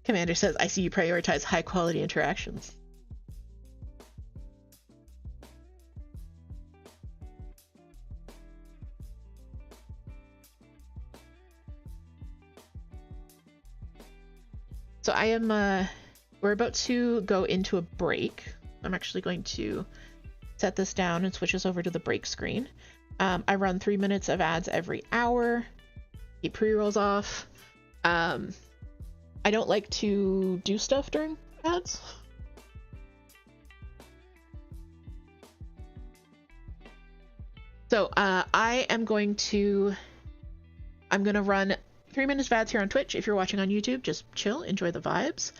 Commander says, I see you prioritize high-quality interactions. So I am, we're about to go into a break. I'm actually going to set this down and switch us over to the break screen. I run 3 minutes of ads every hour, keep pre-rolls off. I don't like to do stuff during ads. So I'm gonna run 3 minutes of ads here on Twitch. If you're watching on YouTube, just chill, enjoy the vibes.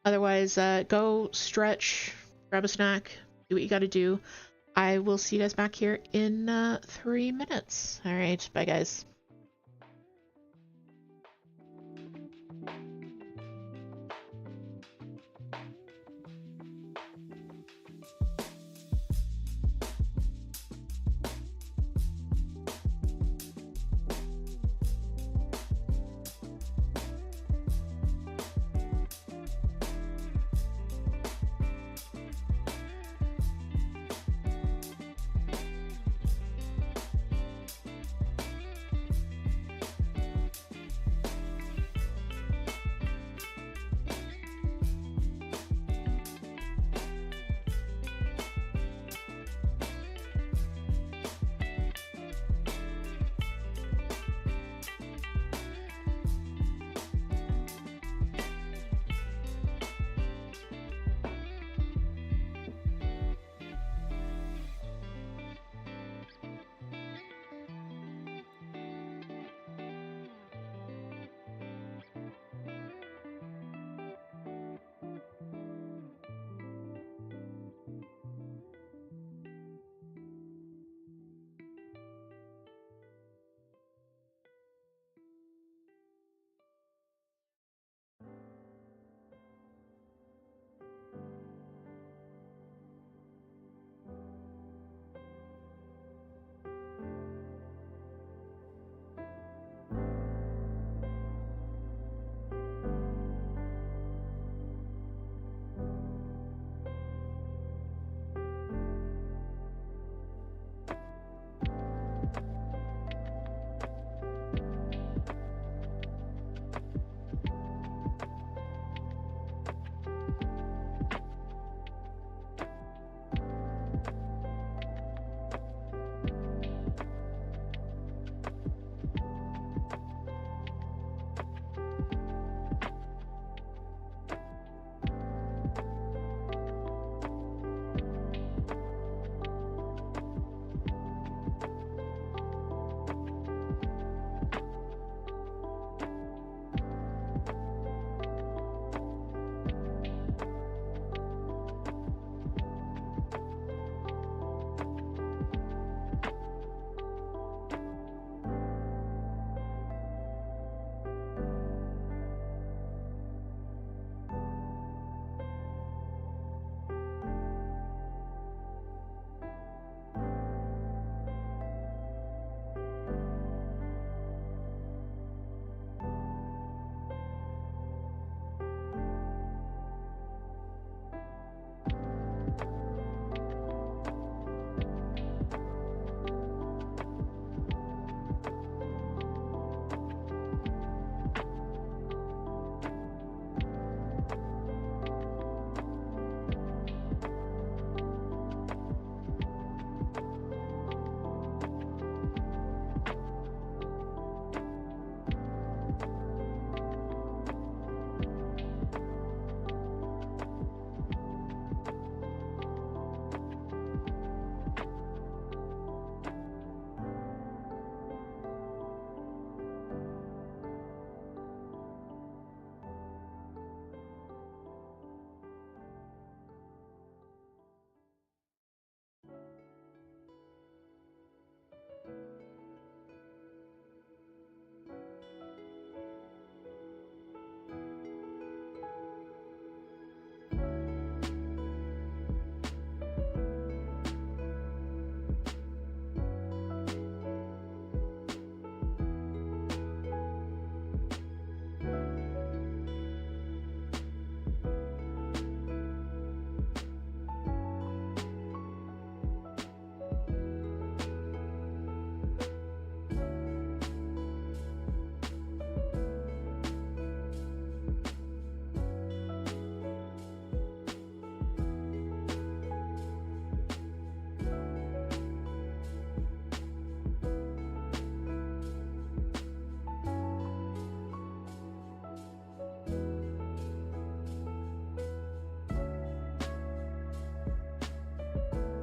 Otherwise, go stretch, grab a snack, do what you gotta do. I will see you guys back here in 3 minutes. All right, bye guys.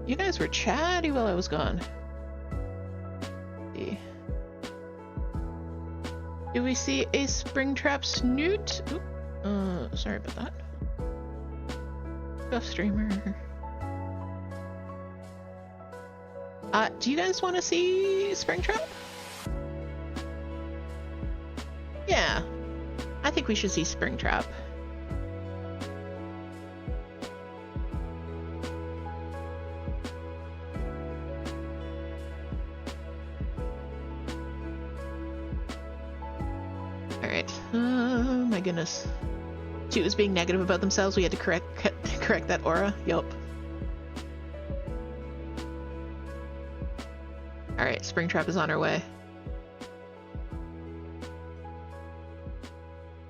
You guys were chatty while I was gone. Do we see a Springtrap snoot? Oop. Sorry about that. Buff streamer. Do you guys want to see Springtrap? Yeah. I think we should see Springtrap. Alright. Oh my goodness. Toot was being negative about themselves. We had to correct that aura. Yup. Alright, Springtrap is on her way.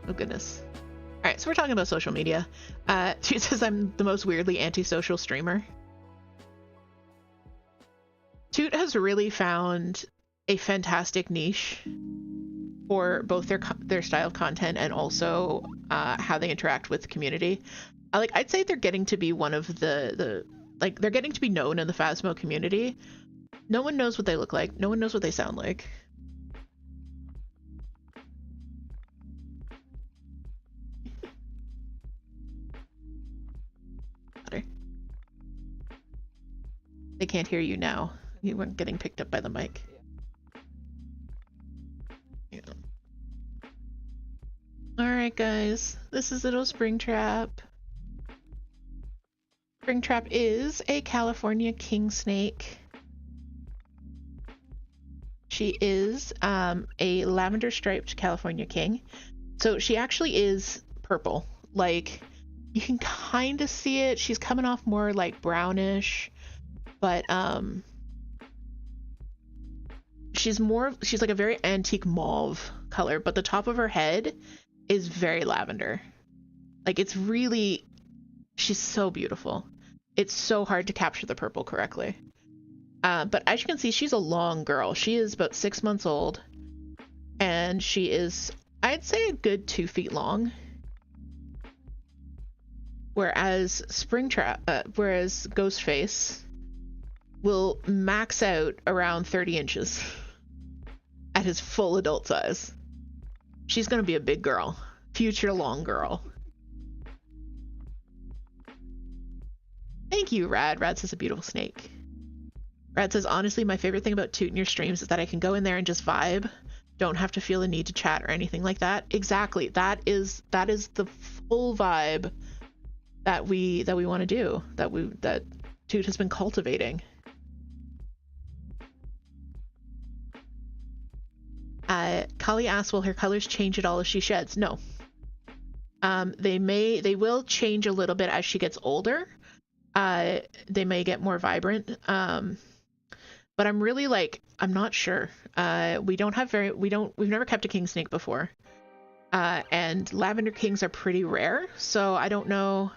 Oh goodness. Alright, so we're talking about social media. Toot says I'm the most weirdly antisocial streamer. Toot has really found a fantastic niche for both their style of content and also how they interact with the community. I'd say they're getting to be one of they're getting to be known in the Phasmo community. No one knows what they look like. No one knows what they sound like. They can't hear you now. You weren't getting picked up by the mic. Yeah. Alright guys, this is little Springtrap. Springtrap is a California king snake. She is a lavender striped California king. So she actually is purple. Like, you can kind of see it. She's coming off more like brownish. But she's like a very antique mauve color, but the top of her head is very lavender. Like, it's really, she's so beautiful. It's so hard to capture the purple correctly. But as you can see, she's a long girl. She is about 6 months old, and she is, I'd say, a good 2 feet long. Whereas whereas Ghostface will max out around 30 inches at his full adult size. She's gonna be a big girl. Future long girl. Thank you, Rad. Rad says a beautiful snake. Rad says, honestly, my favorite thing about Toot in your streams is that I can go in there and just vibe. Don't have to feel the need to chat or anything like that. Exactly. That is the full vibe that we want to do. That Toot has been cultivating. Kali asks, will her colors change at all as she sheds? No. They will change a little bit as she gets older. They may get more vibrant. But I'm really I'm not sure. We've never kept a king snake before. And lavender kings are pretty rare, so I don't know.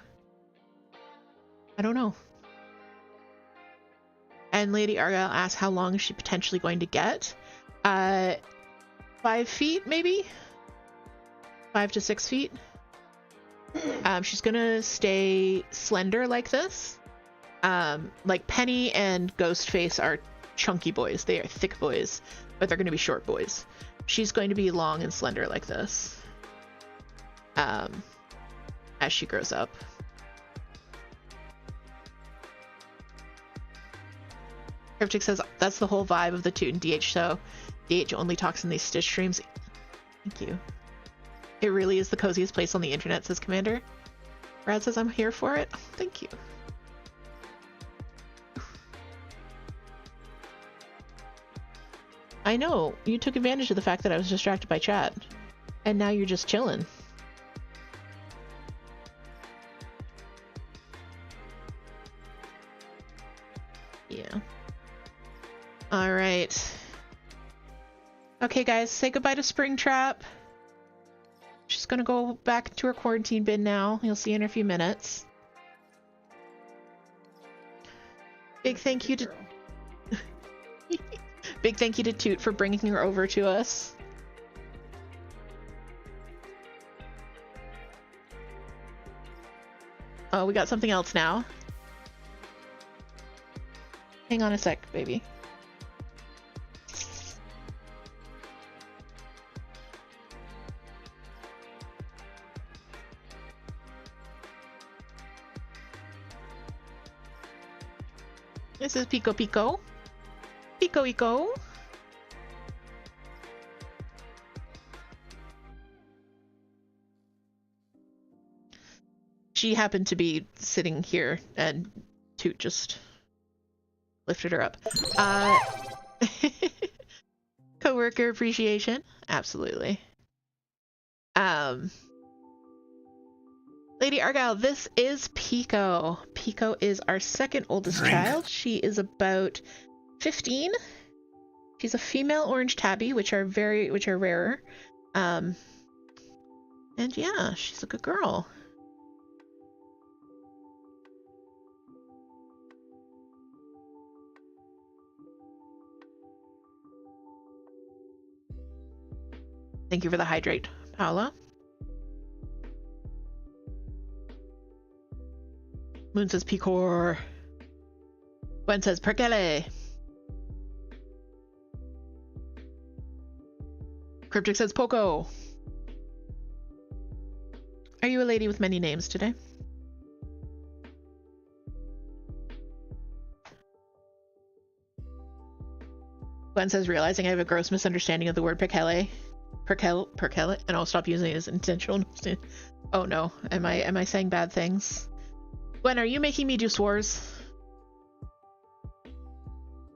And Lady Argyle asks, how long is she potentially going to get? 5 feet, maybe? 5 to 6 feet. She's gonna stay slender like this. Like Penny and Ghostface are chunky boys. They are thick boys, but they're gonna be short boys. She's going to be long and slender like this. As she grows up. Cryptic says, that's the whole vibe of the Toot and DH show. DH only talks in these Stitch streams. Thank you. It really is the coziest place on the internet, says Commander. Brad says, I'm here for it. Oh, thank you. I know. You took advantage of the fact that I was distracted by chat. And now you're just chilling. Yeah. Alright. Okay, guys, say goodbye to Springtrap. She's gonna go back into her quarantine bin now. You'll see her in a few minutes. Big thank you to Big thank you to Toot for bringing her over to us. Oh, we got something else now. Hang on a sec, baby. This is Pico Pico. Pico Pico. She happened to be sitting here and Toot just lifted her up. Coworker appreciation. Absolutely. Lady Argyle, this is Pico. Pico is our second oldest child. She is about 15. She's a female orange tabby, which are rarer. And yeah, she's a good girl. Thank you for the hydrate, Paula. Moon says Picor. Gwen says Perkele. Cryptic says Poco. Are you a lady with many names today? Gwen says, realizing I have a gross misunderstanding of the word Perkele. Perkele, and I'll stop using it as intentional. Oh no, am I saying bad things? Gwen, are you making me do swores?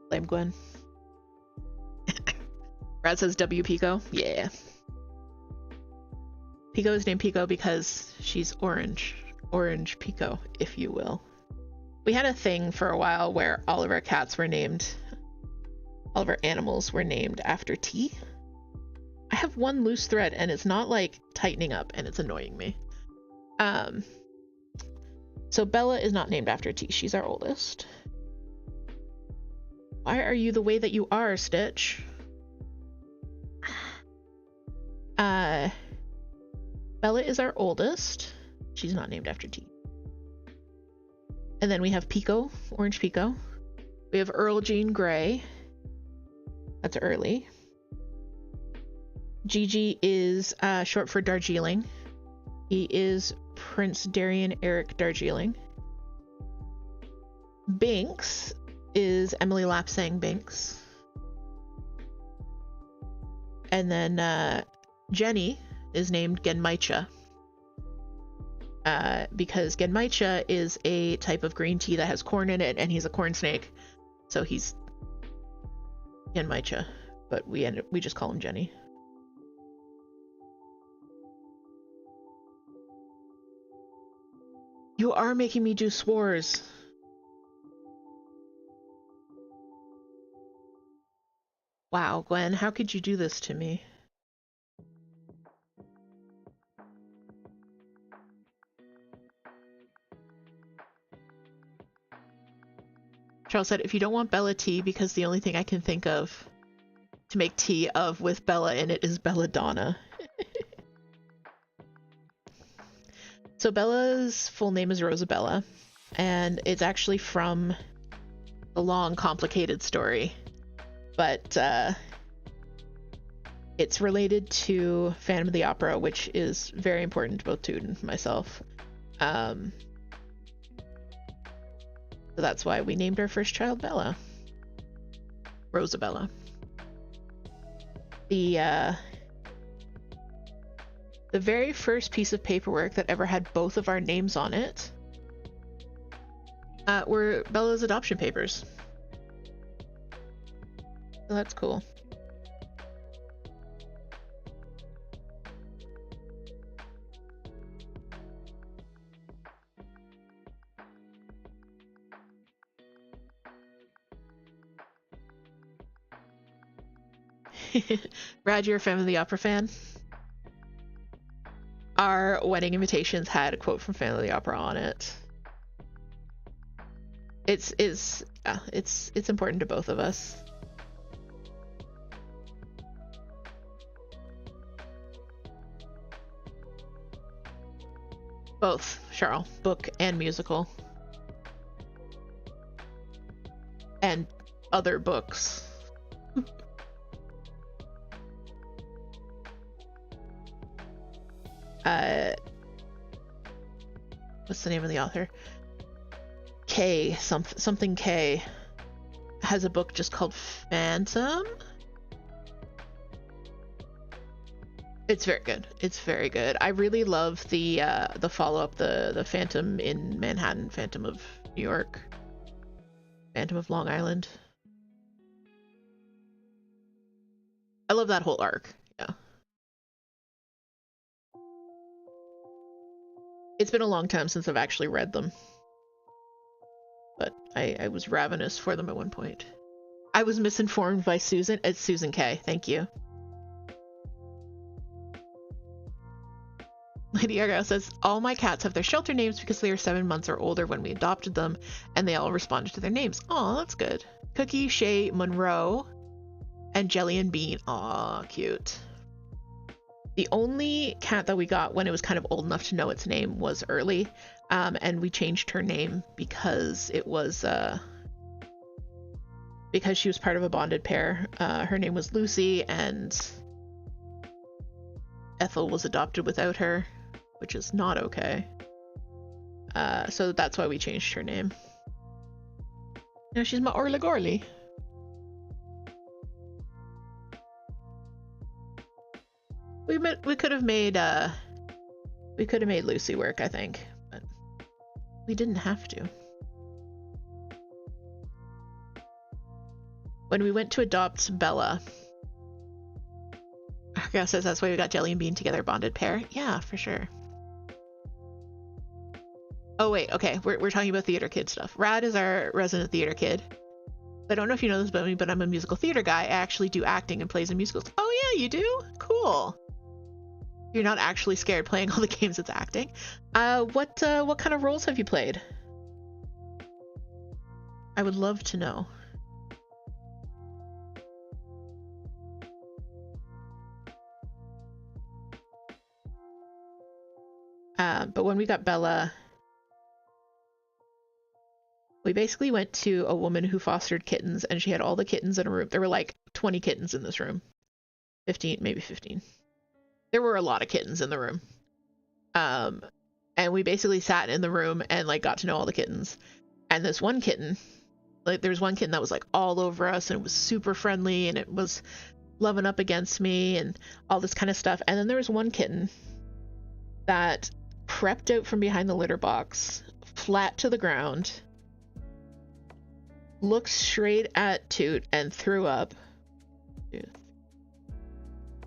Blame Gwen. Brad says W Pico. Yeah. Pico is named Pico because she's orange. Orange Pico, if you will. We had a thing for a while where all of our cats were named, all of our animals were named after tea. I have one loose thread and it's not like tightening up and it's annoying me. So Bella is not named after tea. She's our oldest. Why are you the way that you are, Stitch? Bella is our oldest. She's not named after tea. And then we have Pico, Orange Pico. We have Earl Jean Grey. That's early. Gigi is short for Darjeeling. He is Prince Darian Eric Darjeeling. Binks is Emily Lapsang Binks. And then Jenny is named Genmaicha. Because Genmaicha is a type of green tea that has corn in it, and he's a corn snake. So he's Genmaicha. But we just call him Jenny. You are making me do swores. Wow, Gwen, how could you do this to me? Charles said, if you don't want Bella tea, because the only thing I can think of to make tea of with Bella in it is belladonna. So Bella's full name is Rosabella, and it's actually from a long, complicated story, but it's related to Phantom of the Opera, which is very important to both Toot and myself. So that's why we named our first child Bella. Rosabella. The very first piece of paperwork that ever had both of our names on it were Bella's adoption papers. So that's cool. Brad, you're a Phantom of the Opera fan? Our wedding invitations had a quote from Phantom of the Opera on it. It's important to both of us. Both, Charles, book and musical. and other books. What's the name of the author? Something K has a book just called Phantom. It's very good. It's very good. I really love the follow-up, the Phantom in Manhattan, Phantom of New York, Phantom of Long Island. I love that whole arc. Yeah. It's been a long time since I've actually read them, but I was ravenous for them at one point. I was misinformed by Susan. It's Susan K. Thank you. Lady Argyle says, all my cats have their shelter names because they were 7 months or older when we adopted them, and they all responded to their names. Aw, that's good. Cookie, Shay, Monroe, and Jelly and Bean. Aw, cute. The only cat that we got when it was kind of old enough to know its name was Early, and we changed her name because it was, because she was part of a bonded pair. Her name was Lucy, and Ethel was adopted without her, which is not okay. So that's why we changed her name. Now she's my Orly Gorly. We could have made Lucy work, I think, but we didn't have to. When we went to adopt Bella, Argyle says that's why we got Jelly and Bean together, bonded pair. Yeah, for sure. Oh wait, okay, we're talking about theater kid stuff. Rad is our resident theater kid. I don't know if you know this about me, but I'm a musical theater guy. I actually do acting and plays in musicals. Oh yeah, you do? Cool. You're not actually scared playing all the games it's acting. What kind of roles have you played? I would love to know. But when we got Bella, we basically went to a woman who fostered kittens, and she had all the kittens in a room. There were like 20 kittens in this room. 15, maybe 15. There were a lot of kittens in the room. And we basically sat in the room and like got to know all the kittens. And this one kitten, like there was one kitten that was like all over us, and it was super friendly, and it was loving up against me and all this kind of stuff. And then there was one kitten that crept out from behind the litter box, flat to the ground, looked straight at Toot and threw up.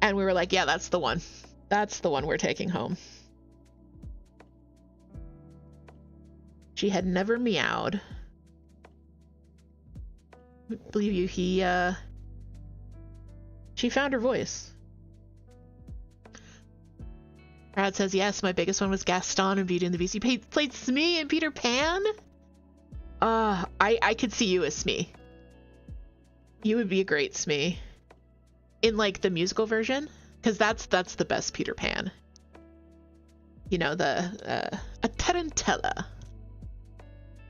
And we were like, yeah, that's the one. That's the one we're taking home. She had never meowed. I believe you, she found her voice. Brad says, yes, my biggest one was Gaston in Beauty and the Beast. You played Smee in Peter Pan? I could see you as Smee. You would be a great Smee. In like the musical version, because that's the best Peter Pan. You know, the a tarantella.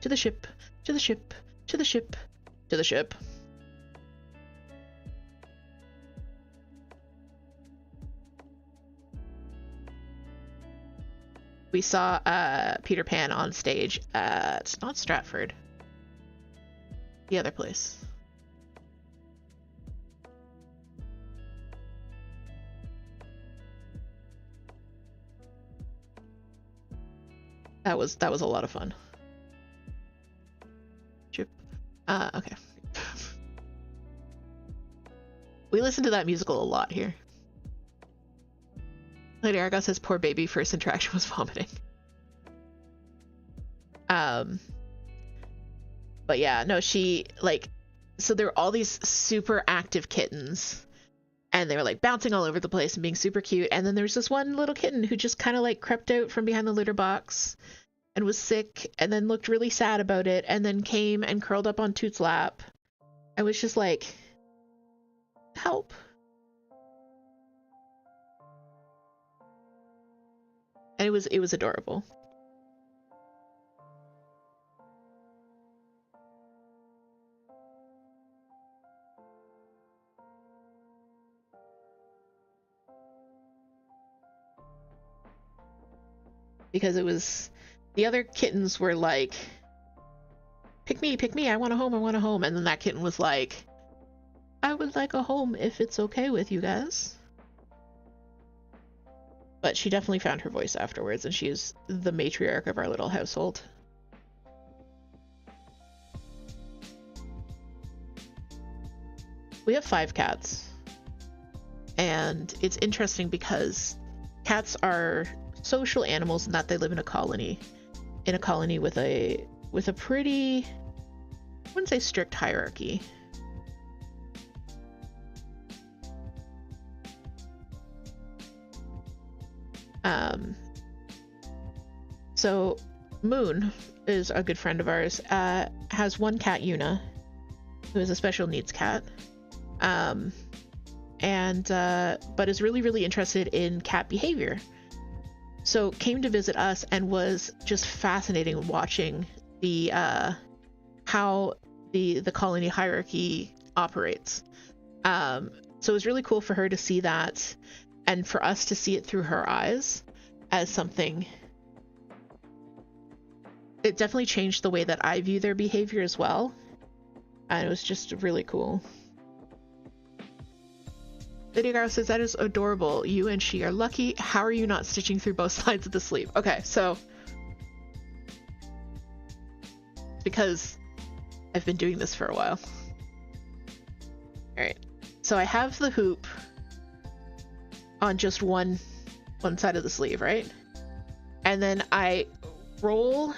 To the ship, to the ship, to the ship, to the ship. We saw Peter Pan on stage at not Stratford, the other place. That was a lot of fun. Chip. Okay. We listened to that musical a lot here. Lady Argo says poor baby first interaction was vomiting. But yeah, no, she like, so there were all these super active kittens, and they were like bouncing all over the place and being super cute. And then there was this one little kitten who just kind of like crept out from behind the litter box and was sick, and then looked really sad about it, and then came and curled up on Toot's lap. I was just like, help. And it was adorable. because it was, the other kittens were like, pick me, I want a home, I want a home. And then that kitten was like, I would like a home if it's okay with you guys. But she definitely found her voice afterwards, and she is the matriarch of our little household. We have 5 cats. And it's interesting because cats are social animals in that they live in a colony. In a colony with a pretty, I wouldn't say strict hierarchy. So Moon is a good friend of ours, has one cat, Yuna, who is a special needs cat, but is really, really interested in cat behavior. So came to visit us and was just fascinating watching the how the colony hierarchy operates. So it was really cool for her to see that, and for us to see it through her eyes as something. It definitely changed the way that I view their behavior as well, and it was just really cool. Lydia Garro says, that is adorable. You and she are lucky. How are you not stitching through both sides of the sleeve? Okay, so because I've been doing this for a while. All right, so I have the hoop on just one side of the sleeve, right? And then I roll.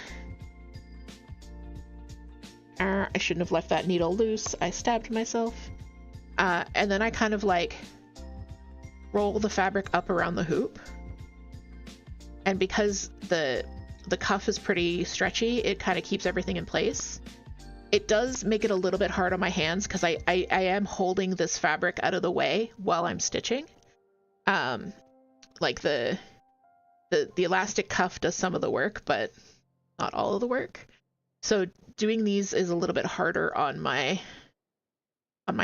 I shouldn't have left that needle loose. I stabbed myself. And then I kind of like roll the fabric up around the hoop. And because the cuff is pretty stretchy, it kind of keeps everything in place. It does make it a little bit hard on my hands because I am holding this fabric out of the way while I'm stitching. Like the elastic cuff does some of the work, but not all of the work. So doing these is a little bit harder on my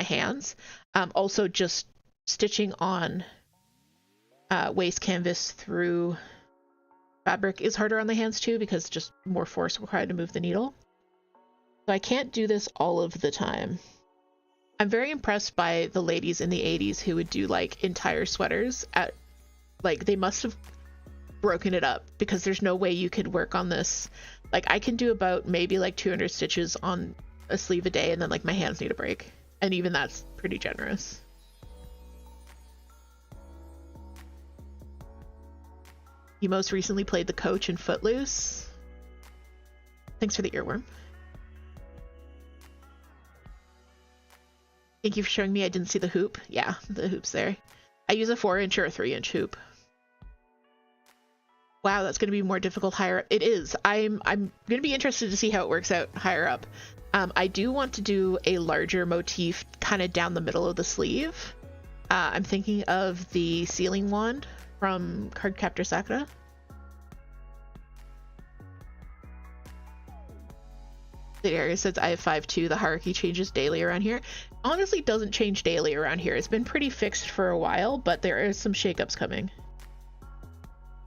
hands. Also just stitching on waste canvas through fabric is harder on the hands too, because just more force required to move the needle. So I can't do this all of the time. I'm very impressed by the ladies in the 80s who would do like entire sweaters at, like, they must have broken it up, because there's no way you could work on this. Like, I can do about maybe like 200 stitches on a sleeve a day, and then like my hands need a break, and even that's pretty generous. You most recently played the coach in Footloose. Thanks for the earworm. Thank you for showing me. I didn't see the hoop. Yeah, the hoop's there. I use a 4-inch or a 3-inch hoop. Wow, that's going to be more difficult higher up. It is. I'm going to be interested to see how it works out higher up. I do want to do a larger motif kind of down the middle of the sleeve. I'm thinking of the sealing wand from Cardcaptor Sakura. The area says I have 5 too. The hierarchy changes daily around here. Honestly, doesn't change daily around here. It's been pretty fixed for a while, but there are some shakeups coming.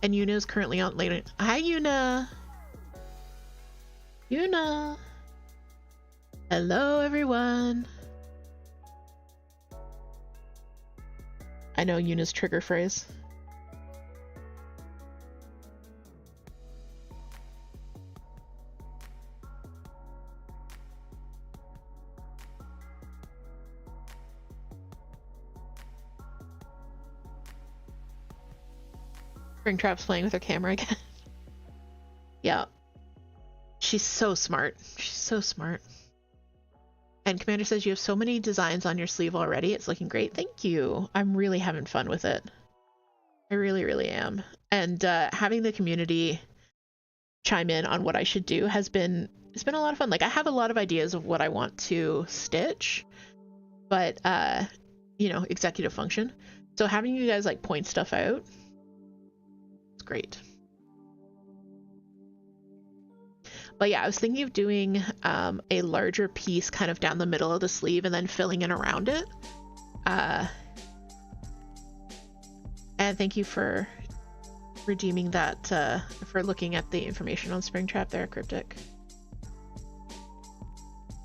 And Yuna is currently on later. Hi, Yuna. Yuna. Hello, everyone. I know Yuna's trigger phrase. Springtrap's playing with her camera again. Yeah. She's so smart. She's so smart. And Commander says you have so many designs on your sleeve already. It's looking great. Thank you. I'm really having fun with it. I really, really am. And having the community chime in on what I should do it's been a lot of fun. Like, I have a lot of ideas of what I want to stitch, but you know, executive function. So having you guys like point stuff out, it's great. But yeah, I was thinking of doing a larger piece kind of down the middle of the sleeve and then filling in around it. And thank you for redeeming that, for looking at the information on Springtrap there, Cryptic.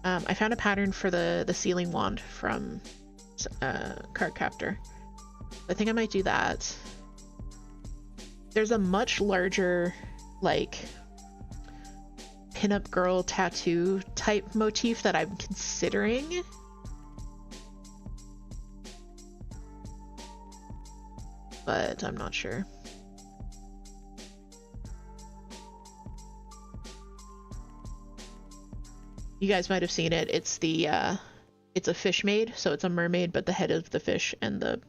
I found a pattern for the sealing wand from Cardcaptor. I think I might do that. There's a much larger, like, pinup girl tattoo type motif that I'm considering. But I'm not sure. You guys might have seen it. It's the it's a fish maid, so it's a mermaid, but the head of the fish and the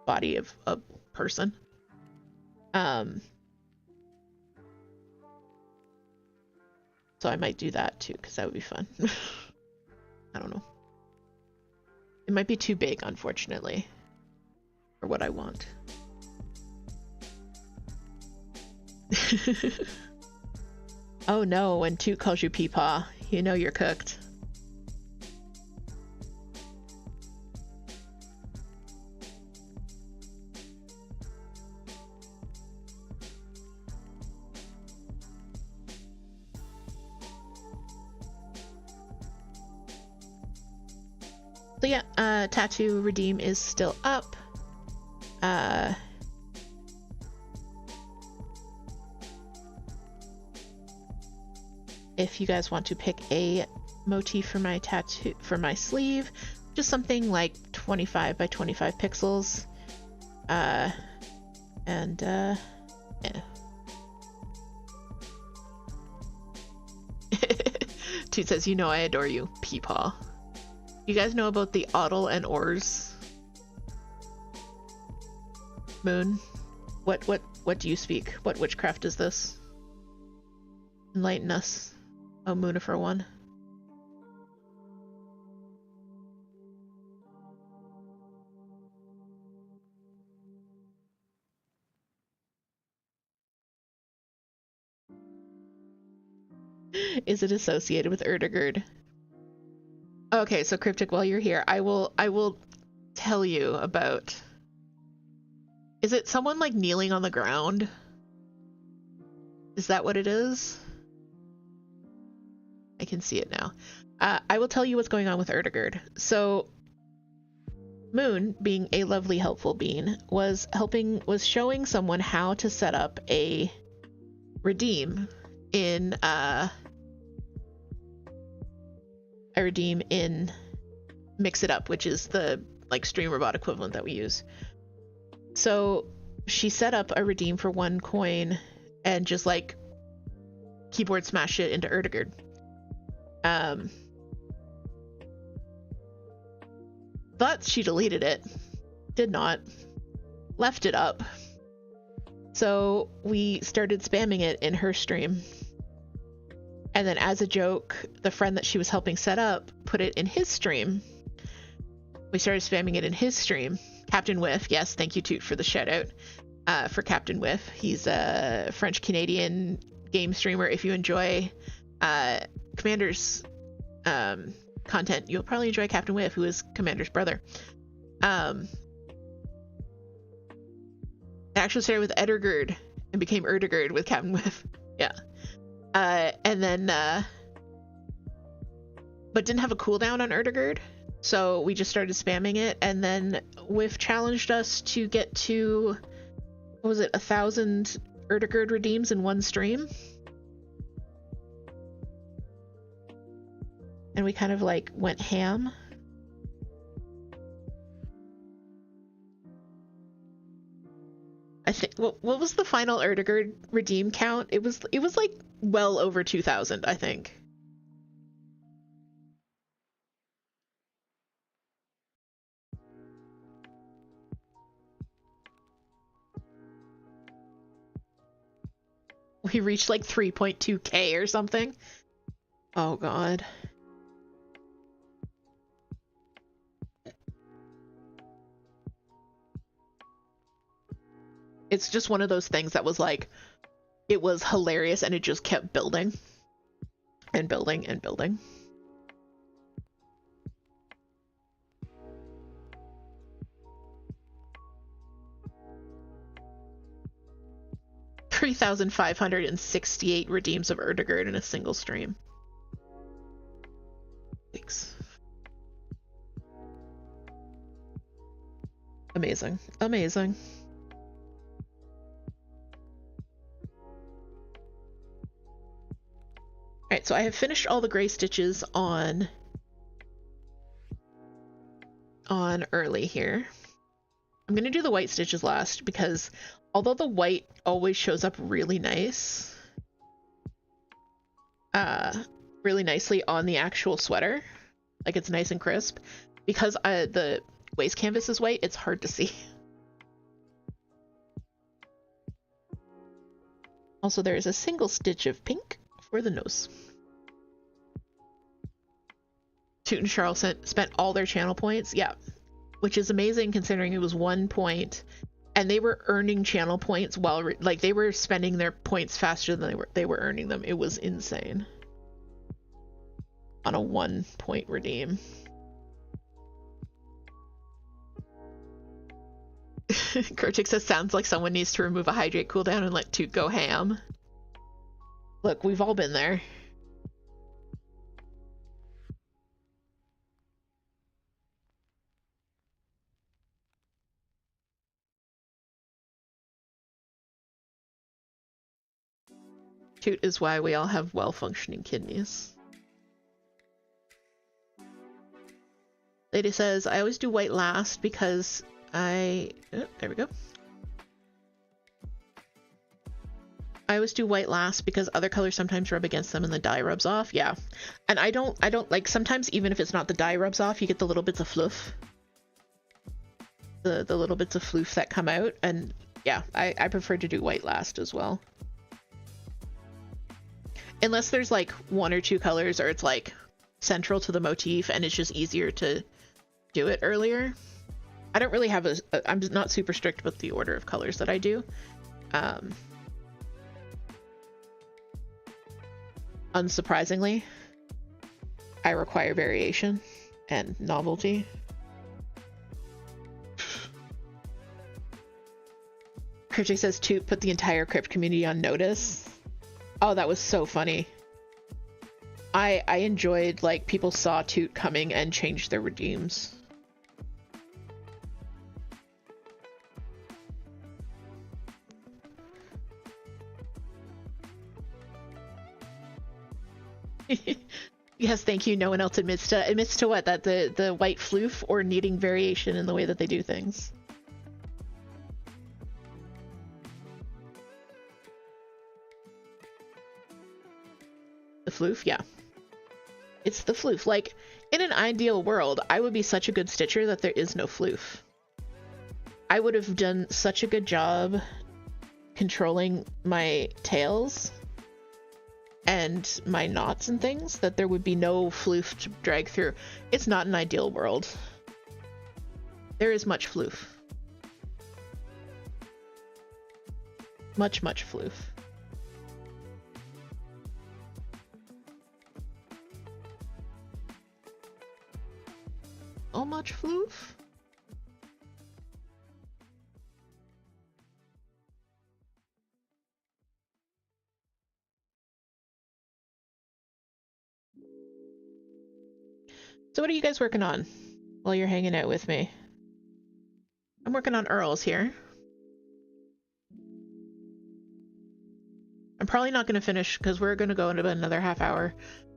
body of a person. So I might do that too, because that would be fun. I don't know. It might be too big, unfortunately, for what I want. Oh no, when Toot calls you Peepaw, you know you're cooked. So yeah, tattoo redeem is still up. If you guys want to pick a motif for my tattoo, for my sleeve, just something like 25 by 25 pixels. Yeah. Toot says, you know I adore you, Peepaw. You guys know about the Ottle and Ors? Moon? What do you speak? What witchcraft is this? Enlighten us. Oh, Moonifer one. Is it associated with Erdigerd? Okay, so Cryptic, while you're here, I will tell you about... Is it someone like kneeling on the ground? Is that what it is? I can see it now. I will tell you what's going on with Erdigerd. So Moon, being a lovely helpful bean, was showing someone how to set up a redeem in Mix It Up, which is the like StreamRobot equivalent that we use. So she set up a redeem for 1 coin and just like keyboard smash it into Erdigerd. But she deleted it. Did not. Left it up. So we started spamming it in her stream. And then as a joke, the friend that she was helping set up put it in his stream. We started spamming it in his stream. Captain Whiff, yes, thank you Toot for the shout out for Captain Whiff. He's a French-Canadian game streamer. If you enjoy Commander's content, you'll probably enjoy Captain Whiff, who is Commander's brother. It actually started with Erdigerd and became Erdigerd with Captain Whiff. Yeah. And then, but didn't have a cooldown on Erdigerd, so we just started spamming it, and then Whiff challenged us to get to, what was it, 1,000 Erdigerd redeems in one stream? And we kind of like went ham. I think, what was the final Erdigerd redeem count? It was like well over 2,000, I think. We reached like 3.2k or something. Oh god. It's just one of those things that was like, it was hilarious and it just kept building and building and building. 3,568 redeems of Erdegaard in a single stream. Thanks. Amazing. Amazing. Alright, so I have finished all the gray stitches on early here. I'm gonna do the white stitches last because although the white always shows up really nice, really nicely on the actual sweater, like it's nice and crisp, because the waist canvas is white, it's hard to see. Also, there is a single stitch of pink for the nose. Toot and Charles spent all their channel points, yeah, which is amazing considering it was 1 point, and they were earning channel points while like they were spending their points faster than they were earning them. It was insane on a 1 point redeem. Kurtik says sounds like someone needs to remove a hydrate cooldown and let Toot go ham. Look, we've all been there. Toot is why we all have well-functioning kidneys. Lady says, I always do white last because there we go. I always do white last because other colors sometimes rub against them and the dye rubs off. Yeah. And I don't like, sometimes even if it's not the dye rubs off, you get the little bits of fluff. The little bits of floof that come out. And yeah, I prefer to do white last as well. Unless there's like 1 or 2 colors or it's like central to the motif and it's just easier to do it earlier. I don't really have I'm not super strict with the order of colors that I do. Unsurprisingly, I require variation and novelty. Kurtik says Toot put the entire crypt community on notice. Oh, that was so funny. I enjoyed, like, people saw Toot coming and changed their redeems. Yes, thank you. No one else admits to what? That the white floof or needing variation in the way that they do things. The floof, yeah. It's the floof. Like, in an ideal world, I would be such a good stitcher that there is no floof. I would have done such a good job controlling my tails and my knots and things that there would be no floof to drag through. It's not an ideal world. There is much floof. Much floof. So much floof. So what are you guys working on while you're hanging out with me? I'm working on Earls here. I'm probably not going to finish because we're going to go into another half hour.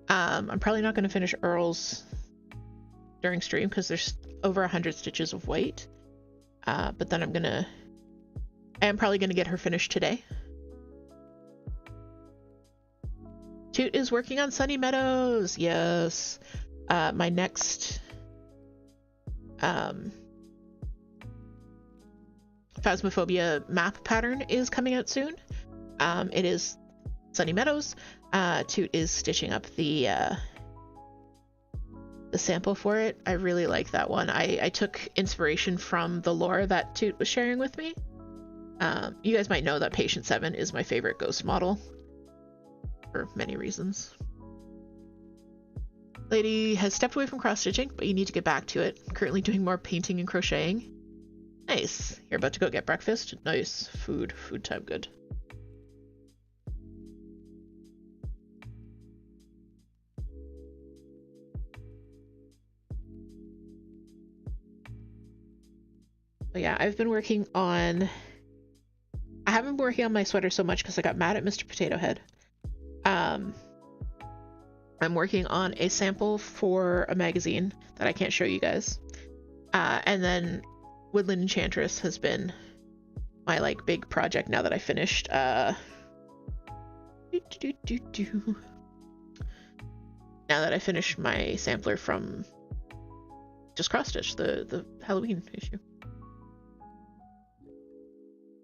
I'm probably not going to finish Earls during stream because there's over 100 stitches of white. But then I am probably going to get her finished today. Toot is working on Sunny Meadows. Yes. My next Phasmophobia map pattern is coming out soon. It is Sunny Meadows. Toot is stitching up the sample for it. I really like that one. I took inspiration from the lore that Toot was sharing with me. You guys might know that Patient 7 is my favorite ghost model for many reasons. Lady has stepped away from cross-stitching, but you need to get back to it. I'm currently doing more painting and crocheting. Nice. You're about to go get breakfast? Nice. Food time, good. But yeah, I've been working on... I haven't been working on my sweater so much because I got mad at Mr. Potato Head. I'm working on a sample for a magazine that I can't show you guys. And then Woodland Enchantress has been my like big project now that I finished. Now that I finished my sampler from Just Cross Stitch, the Halloween issue.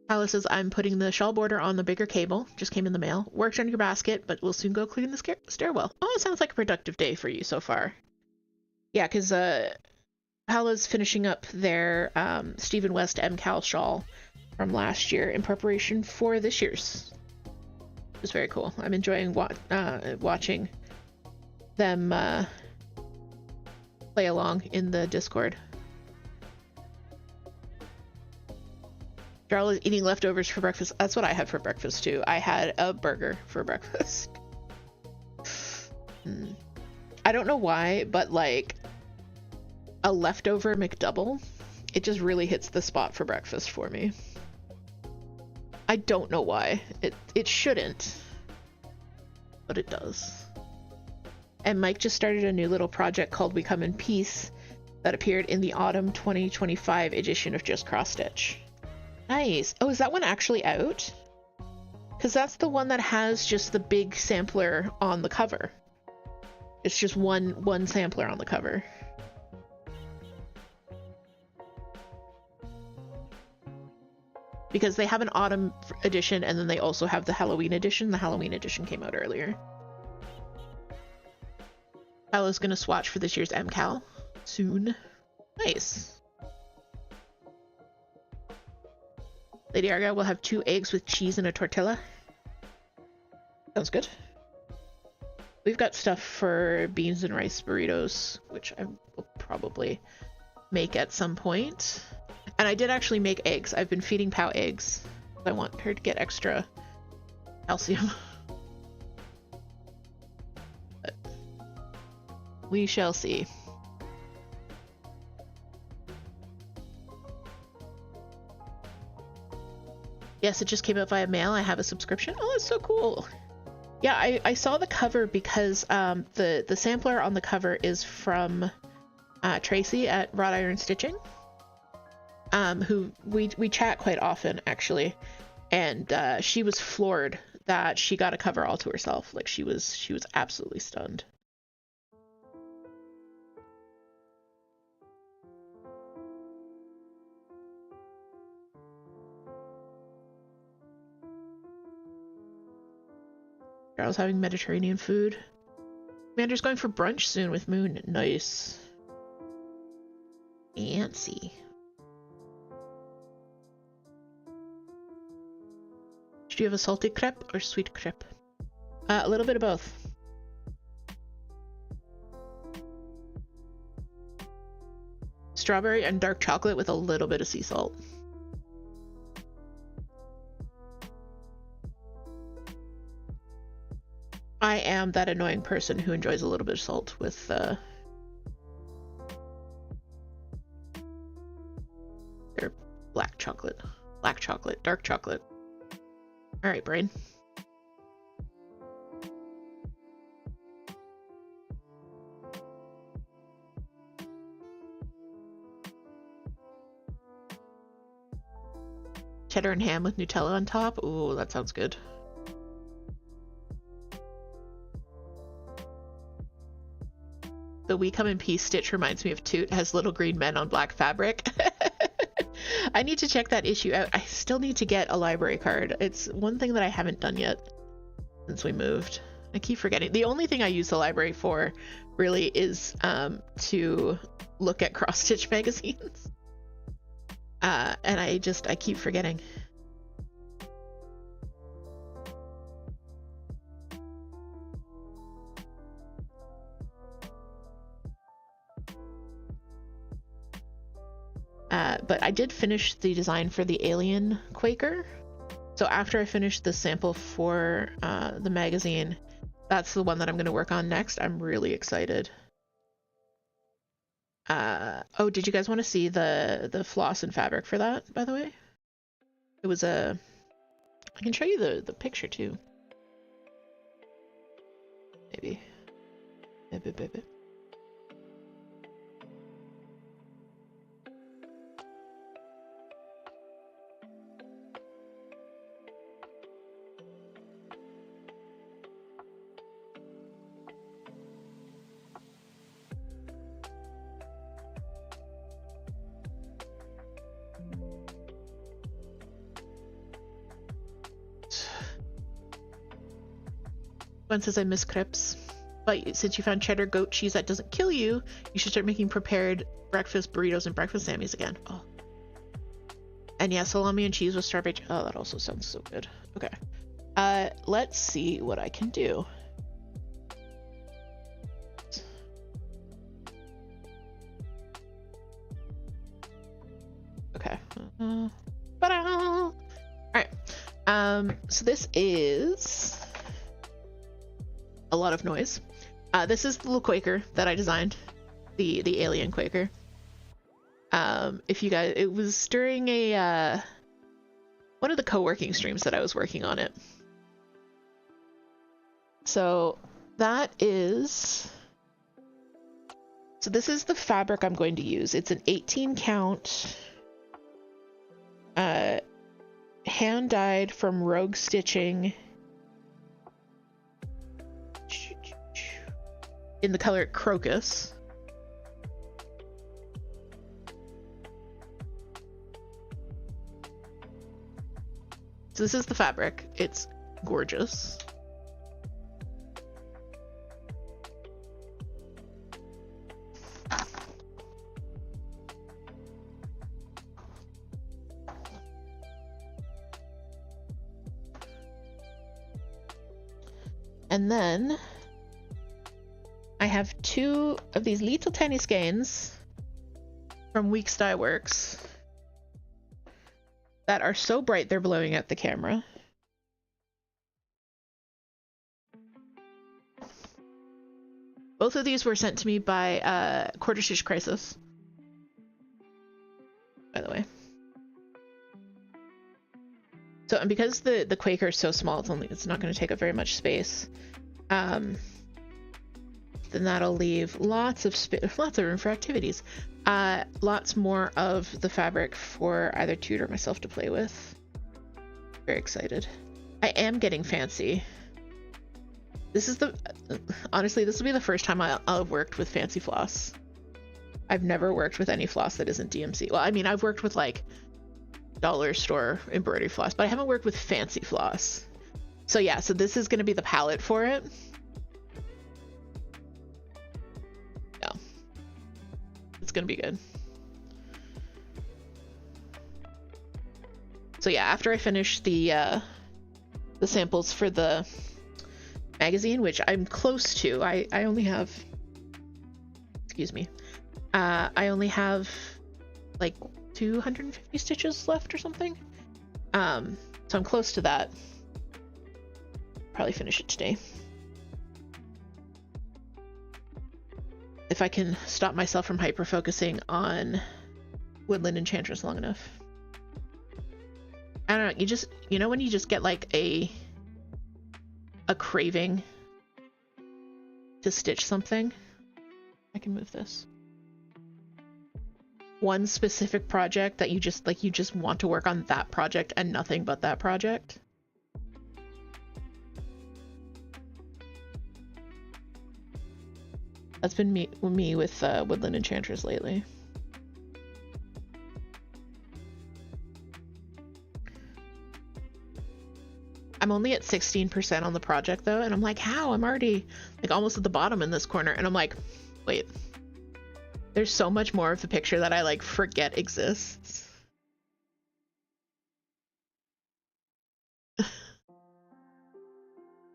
Paula says, I'm putting the shawl border on the bigger cable. Just came in the mail. Worked on your basket, but we'll soon go clean the stairwell. Oh, it sounds like a productive day for you so far. Yeah, because Paula's finishing up their Stephen West MCal shawl from last year in preparation for this year's. It's very cool. I'm enjoying watching them play along in the Discord. Darla is eating leftovers for breakfast. That's what I had for breakfast too. I had a burger for breakfast. I don't know why, but like a leftover McDouble, it just really hits the spot for breakfast for me. I don't know why. It shouldn't, but it does. And Mike just started a new little project called We Come in Peace that appeared in the autumn 2025 edition of Just Cross Stitch. Nice. Oh, is that one actually out? Because that's the one that has just the big sampler on the cover. It's just one sampler on the cover. Because they have an autumn edition and then they also have the Halloween edition. The Halloween edition came out earlier. Paula's gonna swatch for this year's MCal soon. Nice. Lady Argyle will have 2 eggs with cheese and a tortilla. Sounds good. We've got stuff for beans and rice burritos, which I will probably make at some point. And I did actually make eggs. I've been feeding Pau eggs. I want her to get extra calcium. But we shall see. Yes, it just came out via mail. I have a subscription. Oh, that's so cool. Yeah, I saw the cover because the sampler on the cover is from Tracy at Wrought Iron Stitching, who we chat quite often actually, and she was floored that she got a cover all to herself. Like she was absolutely stunned. Charles having Mediterranean food. Commander's going for brunch soon with Moon. Nice. Fancy. Do you have a salty crepe or sweet crepe? A little bit of both. Strawberry and dark chocolate with a little bit of sea salt. I am that annoying person who enjoys a little bit of salt with their black chocolate, dark chocolate. All right, brain. Cheddar and ham with Nutella on top. Ooh, that sounds good. The We Come in Peace stitch reminds me of Toot, has little green men on black fabric. I need to check that issue out. I still need to get a library card. It's one thing that I haven't done yet since we moved. I keep forgetting. The only thing I use the library for really is to look at cross-stitch magazines. And I keep forgetting. But I did finish the design for the Alien Quaker. So after I finish the sample for the magazine, that's the one that I'm going to work on next. I'm really excited. Oh, did you guys want to see the floss and fabric for that, by the way? It was a... I can show you the picture, too. Maybe. Maybe. One says I miss crepes, but since you found cheddar goat cheese that doesn't kill you, you should start making prepared breakfast burritos and breakfast sammies again. Oh. And yeah, salami and cheese with strawberry. Oh, that also sounds so good. Okay. Let's see what I can do. Okay. All right. So this is a lot of noise. This is the little Quaker that I designed, the alien Quaker. If you guys, it was during a one of the co-working streams that I was working on it. So that is, so this is the fabric I'm going to use. It's an 18 count, hand dyed from Rogue Stitching in the color Crocus. So this is the fabric. It's gorgeous. And then I have 2 of these little tiny skeins from Weeks Dye Works that are so bright they're blowing out the camera. Both of these were sent to me by Quarter Stitch Crisis, by the way. So, and because the Quaker is so small, it's not going to take up very much space. Then that'll leave lots of room for activities. Lots more of the fabric for either Toot or myself to play with. Very excited. I am getting fancy. This is honestly, this will be the first time I'll have worked with fancy floss. I've never worked with any floss that isn't DMC. Well, I mean, I've worked with like dollar store embroidery floss, but I haven't worked with fancy floss. So yeah, so this is going to be the palette for it. Yeah, it's going to be good. So yeah, after I finish the samples for the magazine, which I'm close to, I only have, excuse me, I only have like 250 stitches left or something. So I'm close to that. Probably finish it today. If I can stop myself from hyper focusing on Woodland Enchantress long enough. I don't know, you know when you just get like a craving to stitch something? I can move this. One specific project that you just want to work on that project and nothing but that project. That's been me with Woodland Enchantress lately. I'm only at 16% on the project though, and I'm like, how? I'm already like almost at the bottom in this corner, and I'm like, wait. There's so much more of the picture that I like forget exists.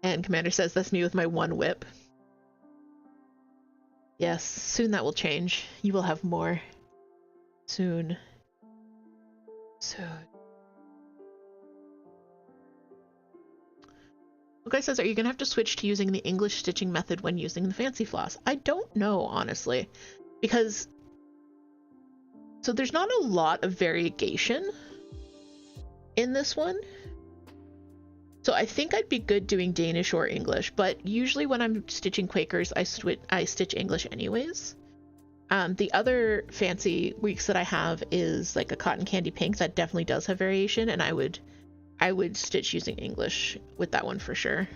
And Commander says that's me with my one whip. Yes, soon that will change. You will have more. Soon. Soon. Guy says, are you gonna have to switch to using the English stitching method when using the fancy floss? I don't know, honestly, because So there's not a lot of variegation in this one. So I think I'd be good doing Danish or English, but usually when I'm stitching Quakers, I stitch English anyways. The other fancy weeks that I have is like a cotton candy pink that definitely does have variation, and I would stitch using English with that one for sure.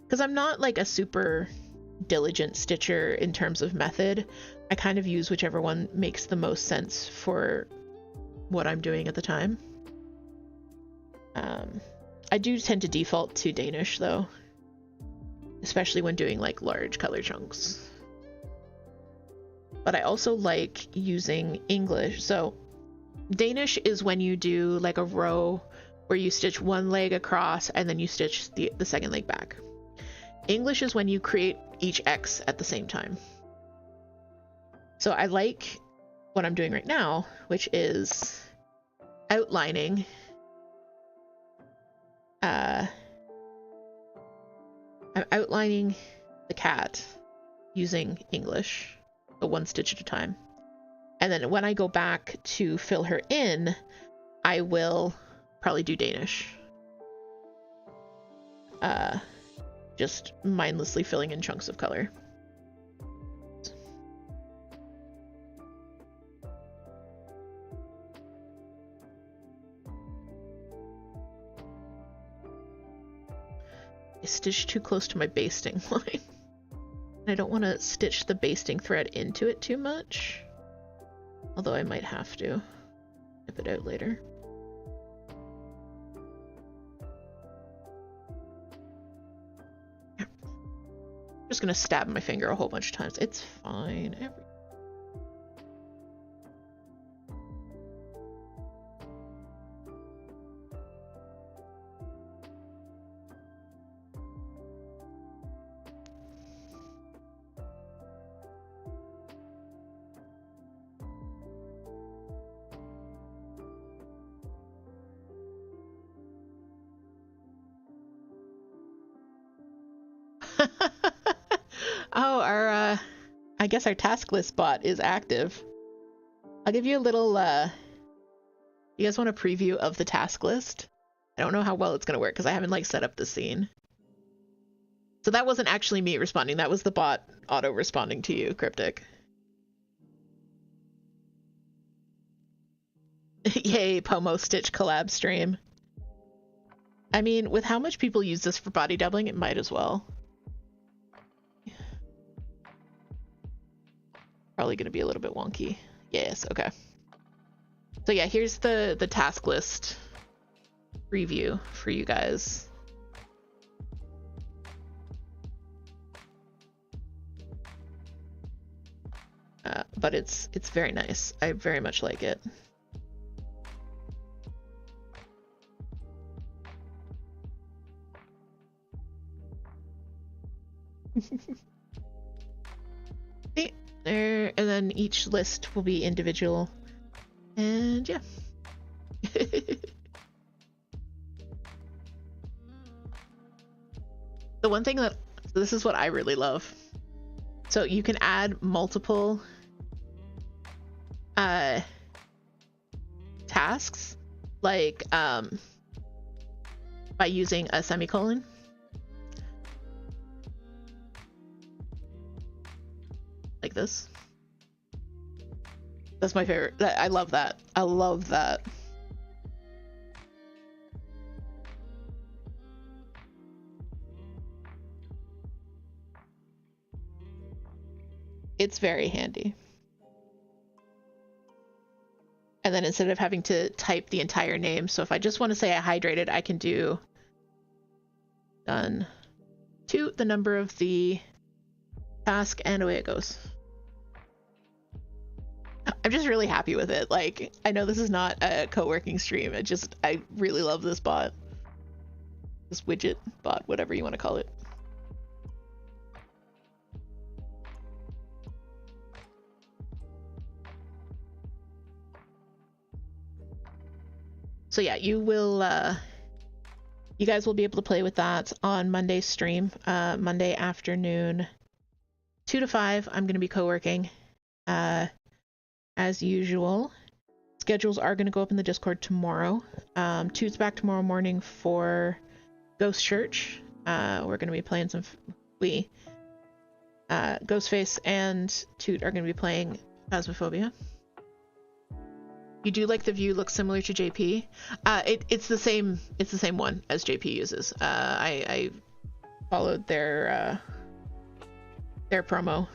Because I'm not like a super diligent stitcher in terms of method. I kind of use whichever one makes the most sense for what I'm doing at the time. I do tend to default to Danish though, especially when doing like large color chunks. But I also like using English. So Danish is when you do like a row where you stitch one leg across and then you stitch the second leg back. English is when you create each X at the same time. So I like what I'm doing right now, which is outlining. I'm outlining the cat using English, so one stitch at a time. And then when I go back to fill her in, I will probably do Danish. Just mindlessly filling in chunks of color. I stitched too close to my basting line. I don't want to stitch the basting thread into it too much. Although I might have to nip it out later. I'm just gonna stab my finger a whole bunch of times. It's fine. Oh, I guess our task list bot is active. I'll give you a little, you guys want a preview of the task list? I don't know how well it's gonna work because I haven't like set up the scene. So that wasn't actually me responding, that was the bot auto-responding to you, Cryptic. Yay, Pomo Stitch collab stream. I mean, with how much people use this for body doubling, it might as well. Probably going to be a little bit wonky. Yes, okay. So yeah, here's the task list preview for you guys. But it's very nice. I very much like it. There, and then each list will be individual, and yeah. The one thing that, this is what I really love. So you can add multiple tasks, like by using a semicolon. Like this. That's my favorite. I love that. I love that. It's very handy. And then instead of having to type the entire name, so if I just want to say I hydrated, I can do done Toot, the number of the task, and away it goes. I'm just really happy with it. Like, I know this is not a co-working stream. I really love this bot. This widget bot, whatever you want to call it. So yeah, you guys will be able to play with that on Monday's stream, Monday afternoon, 2 to 5, I'm going to be co-working, as usual. Schedules are going to go up in the Discord tomorrow. Toot's back tomorrow morning for Ghost Church. We're going to be playing some... Ghostface and Toot are going to be playing Phasmophobia. You do like the view looks similar to JP? It's the same one as JP uses. I followed their promo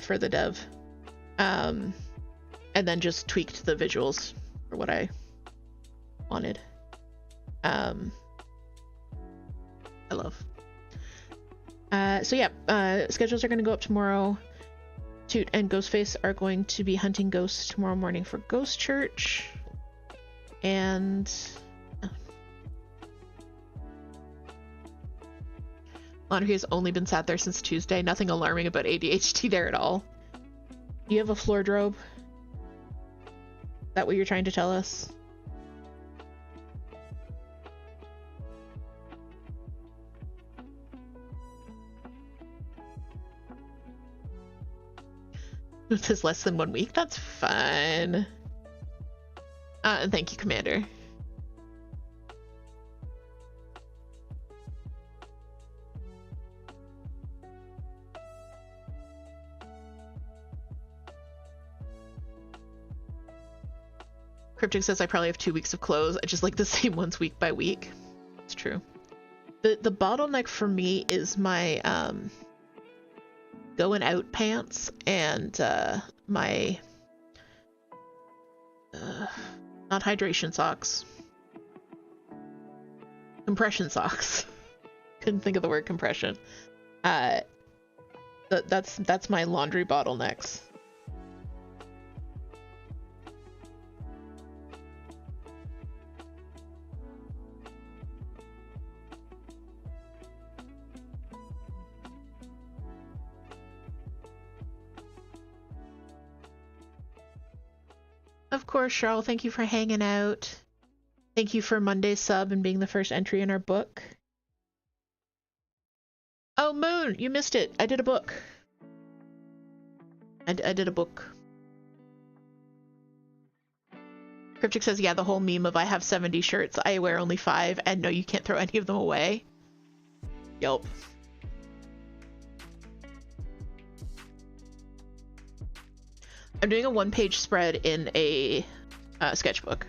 for the dev, and then just tweaked the visuals for what I wanted. I love. So yeah, schedules are going to go up tomorrow. Toot and Ghostface are going to be hunting ghosts tomorrow morning for Ghost Church. And laundry has only been sat there since Tuesday. Nothing alarming about ADHD there at all. Do you have a floor drobe? Is that what you're trying to tell us? It says less than 1 week. That's fine. And thank you, Commander. Cryptic says I probably have 2 weeks of clothes. I just like the same ones week by week. It's true. The bottleneck for me is my going out pants and my not hydration socks, compression socks. Couldn't think of the word compression. That's my laundry bottlenecks. Of course, Charles, thank you for hanging out. Thank you for Monday's sub and being the first entry in our book. Oh, Moon, you missed it. I did a book. I did a book. Cryptic says, yeah, the whole meme of I have 70 shirts, I wear only 5, and no, you can't throw any of them away. Yup. I'm doing a 1-page spread in a sketchbook.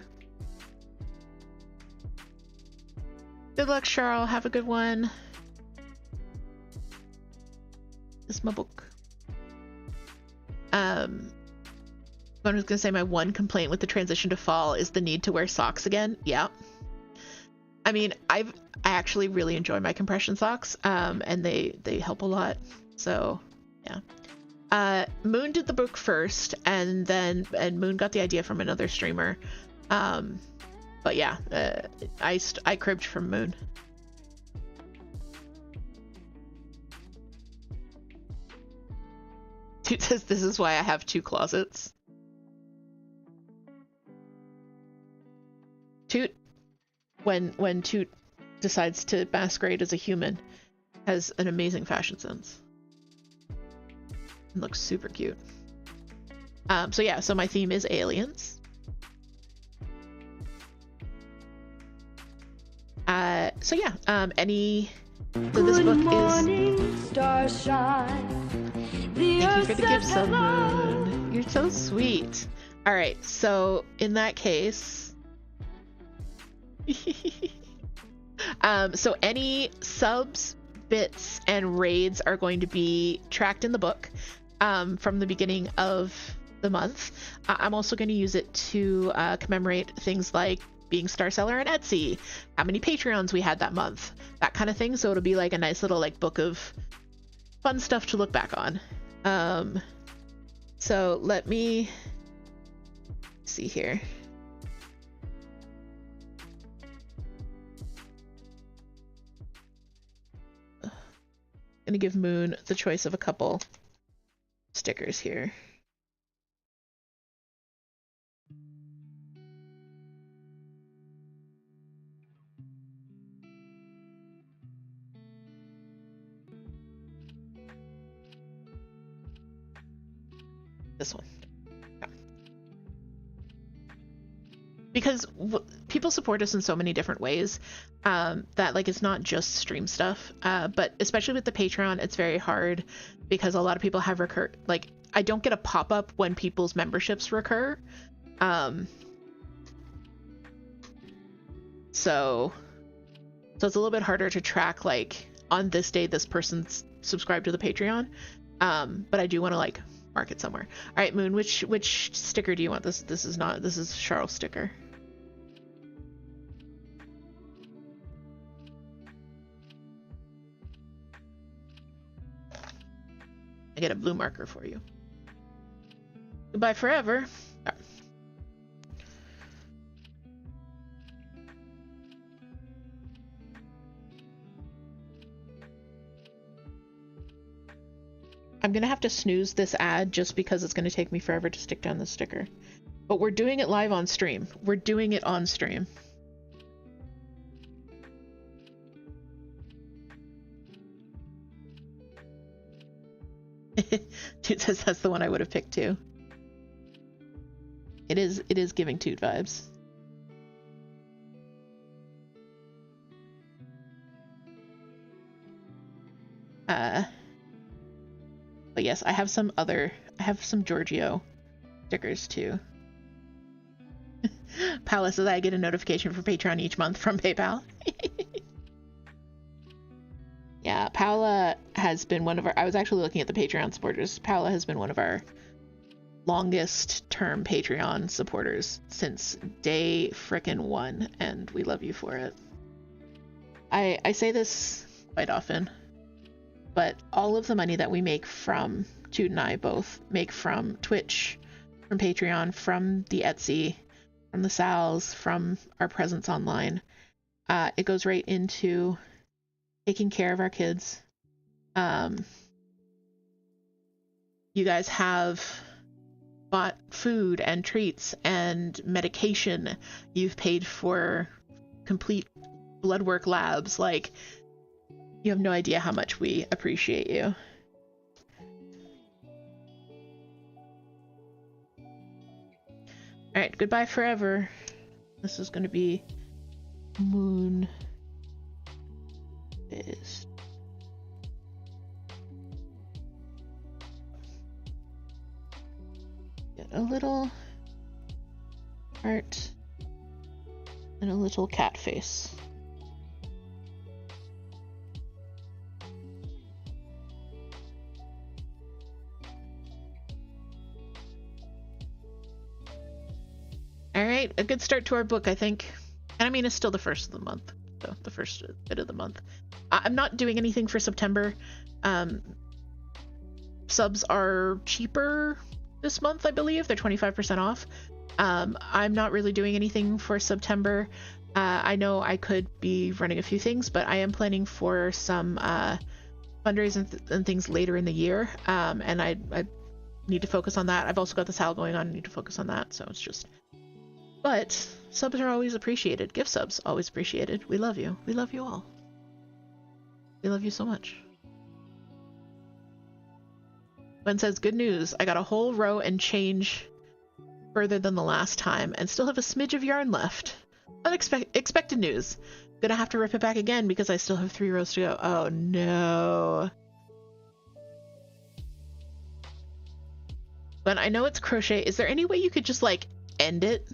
Good luck, Charles. Have a good one. This is my book. I was gonna say my one complaint with the transition to fall is the need to wear socks again. Yeah. I mean, I actually really enjoy my compression socks, and they help a lot. So, yeah. Moon did the book first, and Moon got the idea from another streamer. But yeah, I cribbed from Moon. Toot says this is why I have 2 closets. Toot, when Toot decides to masquerade as a human, has an amazing fashion sense. Looks super cute. So yeah, so my theme is aliens. So yeah, so this book is... Starshine. Thank you for the gift, Moon. You're so sweet. Alright, so in that case... so any subs, bits, and raids are going to be tracked in the book from the beginning of the month. I'm also going to use it to commemorate things like being Star Seller and Etsy, how many Patreons we had that month, that kind of thing. So it'll be like a nice little like book of fun stuff to look back on. So let me see here. I'm gonna give Moon the choice of a couple stickers here. This one. Because people support us in so many different ways, that like it's not just stream stuff, but especially with the Patreon, it's very hard because a lot of people have like I don't get a pop-up when people's memberships recur, so it's a little bit harder to track like on this day this person's subscribed to the Patreon, but I do want to like mark it somewhere. All right, Moon, which sticker do you want? This is Charles' sticker. I get a blue marker for you. Goodbye forever. Oh. I'm gonna have to snooze this ad just because it's gonna take me forever to stick down the sticker. But we're doing it live on stream. We're doing it on stream. Toot says that's the one I would have picked too. It is giving Toot vibes. But yes, I have some Giorgio stickers too. Paula says I get a notification for Patreon each month from PayPal. Yeah, Paula has been one of our, I was actually looking at the Patreon supporters. Paula has been one of our longest term Patreon supporters since day frickin' one, and we love you for it. I say this quite often, but all of the money that we make from, Toot and I both make from Twitch, from Patreon, from the Etsy, from the Sals, from our presence online, it goes right into taking care of our kids. You guys have bought food and treats and medication. You've paid for complete blood work labs. Like, you have no idea how much we appreciate you. All right, goodbye forever. This is going to be Moon Fist. Get a little heart and a little cat face. All right, a good start to our book, I think. And I mean, it's still the first of the month, so the first bit of the month. I'm not doing anything for September. Subs are cheaper this month, I believe. They're 25% off. I'm not really doing anything for September. I know I could be running a few things, but I am planning for some fundraising and things later in the year. And I need to focus on that. I've also got the Sal going on. I need to focus on that. So it's just... But subs are always appreciated. Gift subs, always appreciated. We love you. We love you all. We love you so much. Gwen says, good news. I got a whole row and change further than the last time and still have a smidge of yarn left. Expected news. Gonna have to rip it back again because I still have 3 rows to go. Oh no. But I know it's crochet. Is there any way you could just like end it?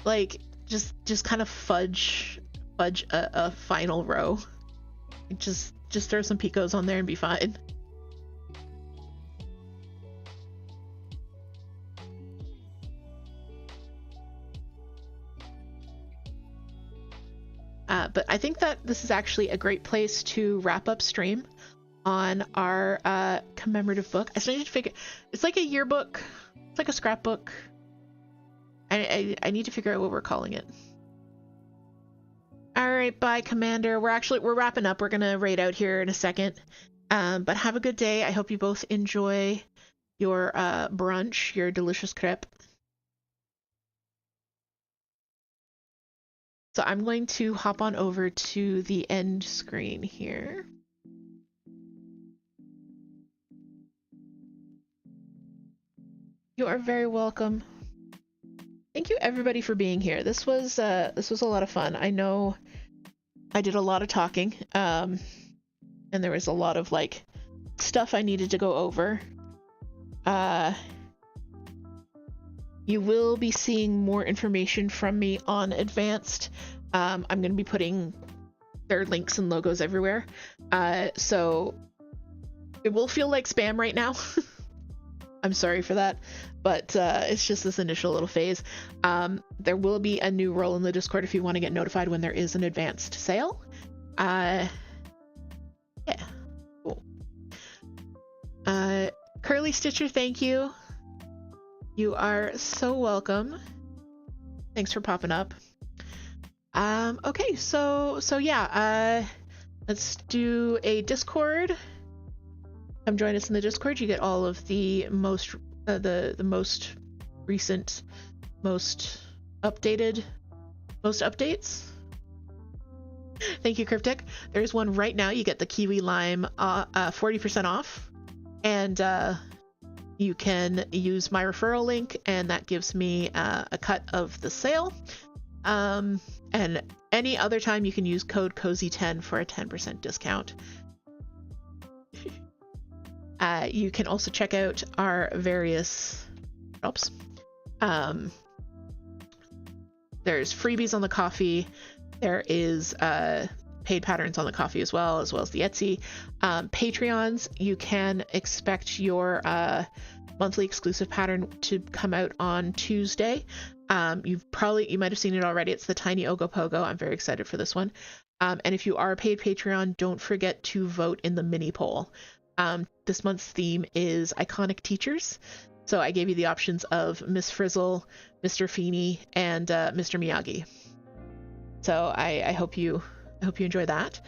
Like just kind of fudge a final row. Just throw some picots on there and be fine. But I think that this is actually a great place to wrap up stream on our commemorative book. I still need to figure, it's like a yearbook, it's like a scrapbook. I need to figure out what we're calling it. All right, bye, Commander. We're wrapping up. We're gonna raid out here in a second. But have a good day. I hope you both enjoy your brunch, your delicious crepe. So I'm going to hop on over to the end screen here. You are very welcome. Thank you everybody for being here. This was a lot of fun. I know I did a lot of talking, and there was a lot of like stuff I needed to go over. You will be seeing more information from me on Advanced. I'm going to be putting their links and logos everywhere. So it will feel like spam right now. I'm sorry for that, but it's just this initial little phase. There will be a new role in the Discord if you want to get notified when there is an Advanced sale. Yeah, cool. Curly Stitcher, thank you. You are so welcome. Thanks for popping up. Okay, so yeah, let's do a Discord. Come join us in the Discord. You get all of the most most recent, most updated, most updates. Thank you, Cryptic. There's one right now. You get the Kiwi Lime 40% off, and you can use my referral link, and that gives me a cut of the sale. And any other time you can use code COZY10 for a 10% discount. You can also check out our various shops. There's freebies on the coffee. There is paid patterns on the coffee as well as the Etsy. Patreons, you can expect your monthly exclusive pattern to come out on Tuesday. You might have seen it already. It's the Tiny Ogopogo. I'm very excited for this one. And if you are a paid Patreon, don't forget to vote in the mini poll. This month's theme is iconic teachers. So I gave you the options of Miss Frizzle, Mr. Feeney, and Mr. Miyagi. So I hope you enjoy that.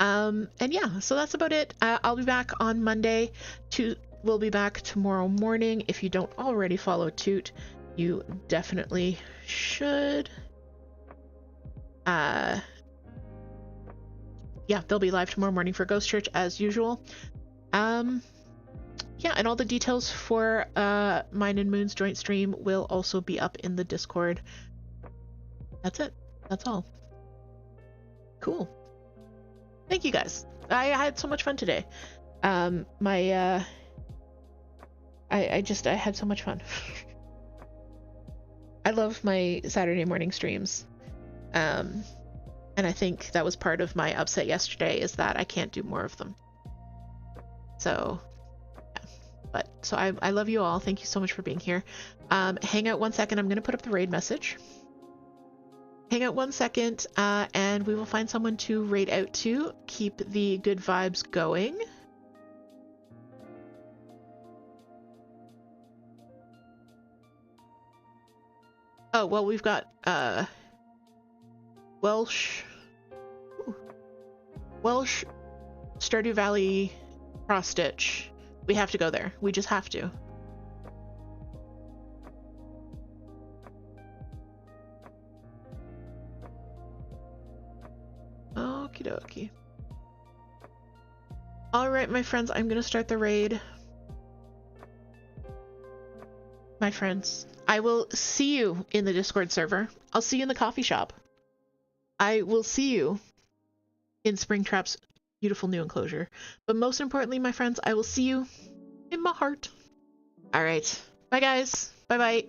And yeah, so that's about it. I'll be back on Monday. Toot will be back tomorrow morning. If you don't already follow Toot, you definitely should. Yeah, they'll be live tomorrow morning for Ghost Church as usual. Yeah, and all the details for mine and Moon's joint stream will also be up in the Discord. That's it. That's all. Cool. Thank you guys. I had so much fun today. I had so much fun. I love my Saturday morning streams. And I think that was part of my upset yesterday, is that I can't do more of them. So, yeah. So I love you all. Thank you so much for being here. Hang out 1 second. I'm going to put up the raid message. Hang out 1 second, and we will find someone to raid out to. Keep the good vibes going. Oh, well, we've got Welsh, Stardew Valley, Cross Stitch. We have to go there. We just have to. Okie dokie. Alright, my friends, I'm gonna start the raid. My friends, I will see you in the Discord server. I'll see you in the coffee shop. I will see you in Springtrap's beautiful new enclosure. But most importantly, my friends, I will see you in my heart. Alright. Bye, guys. Bye-bye.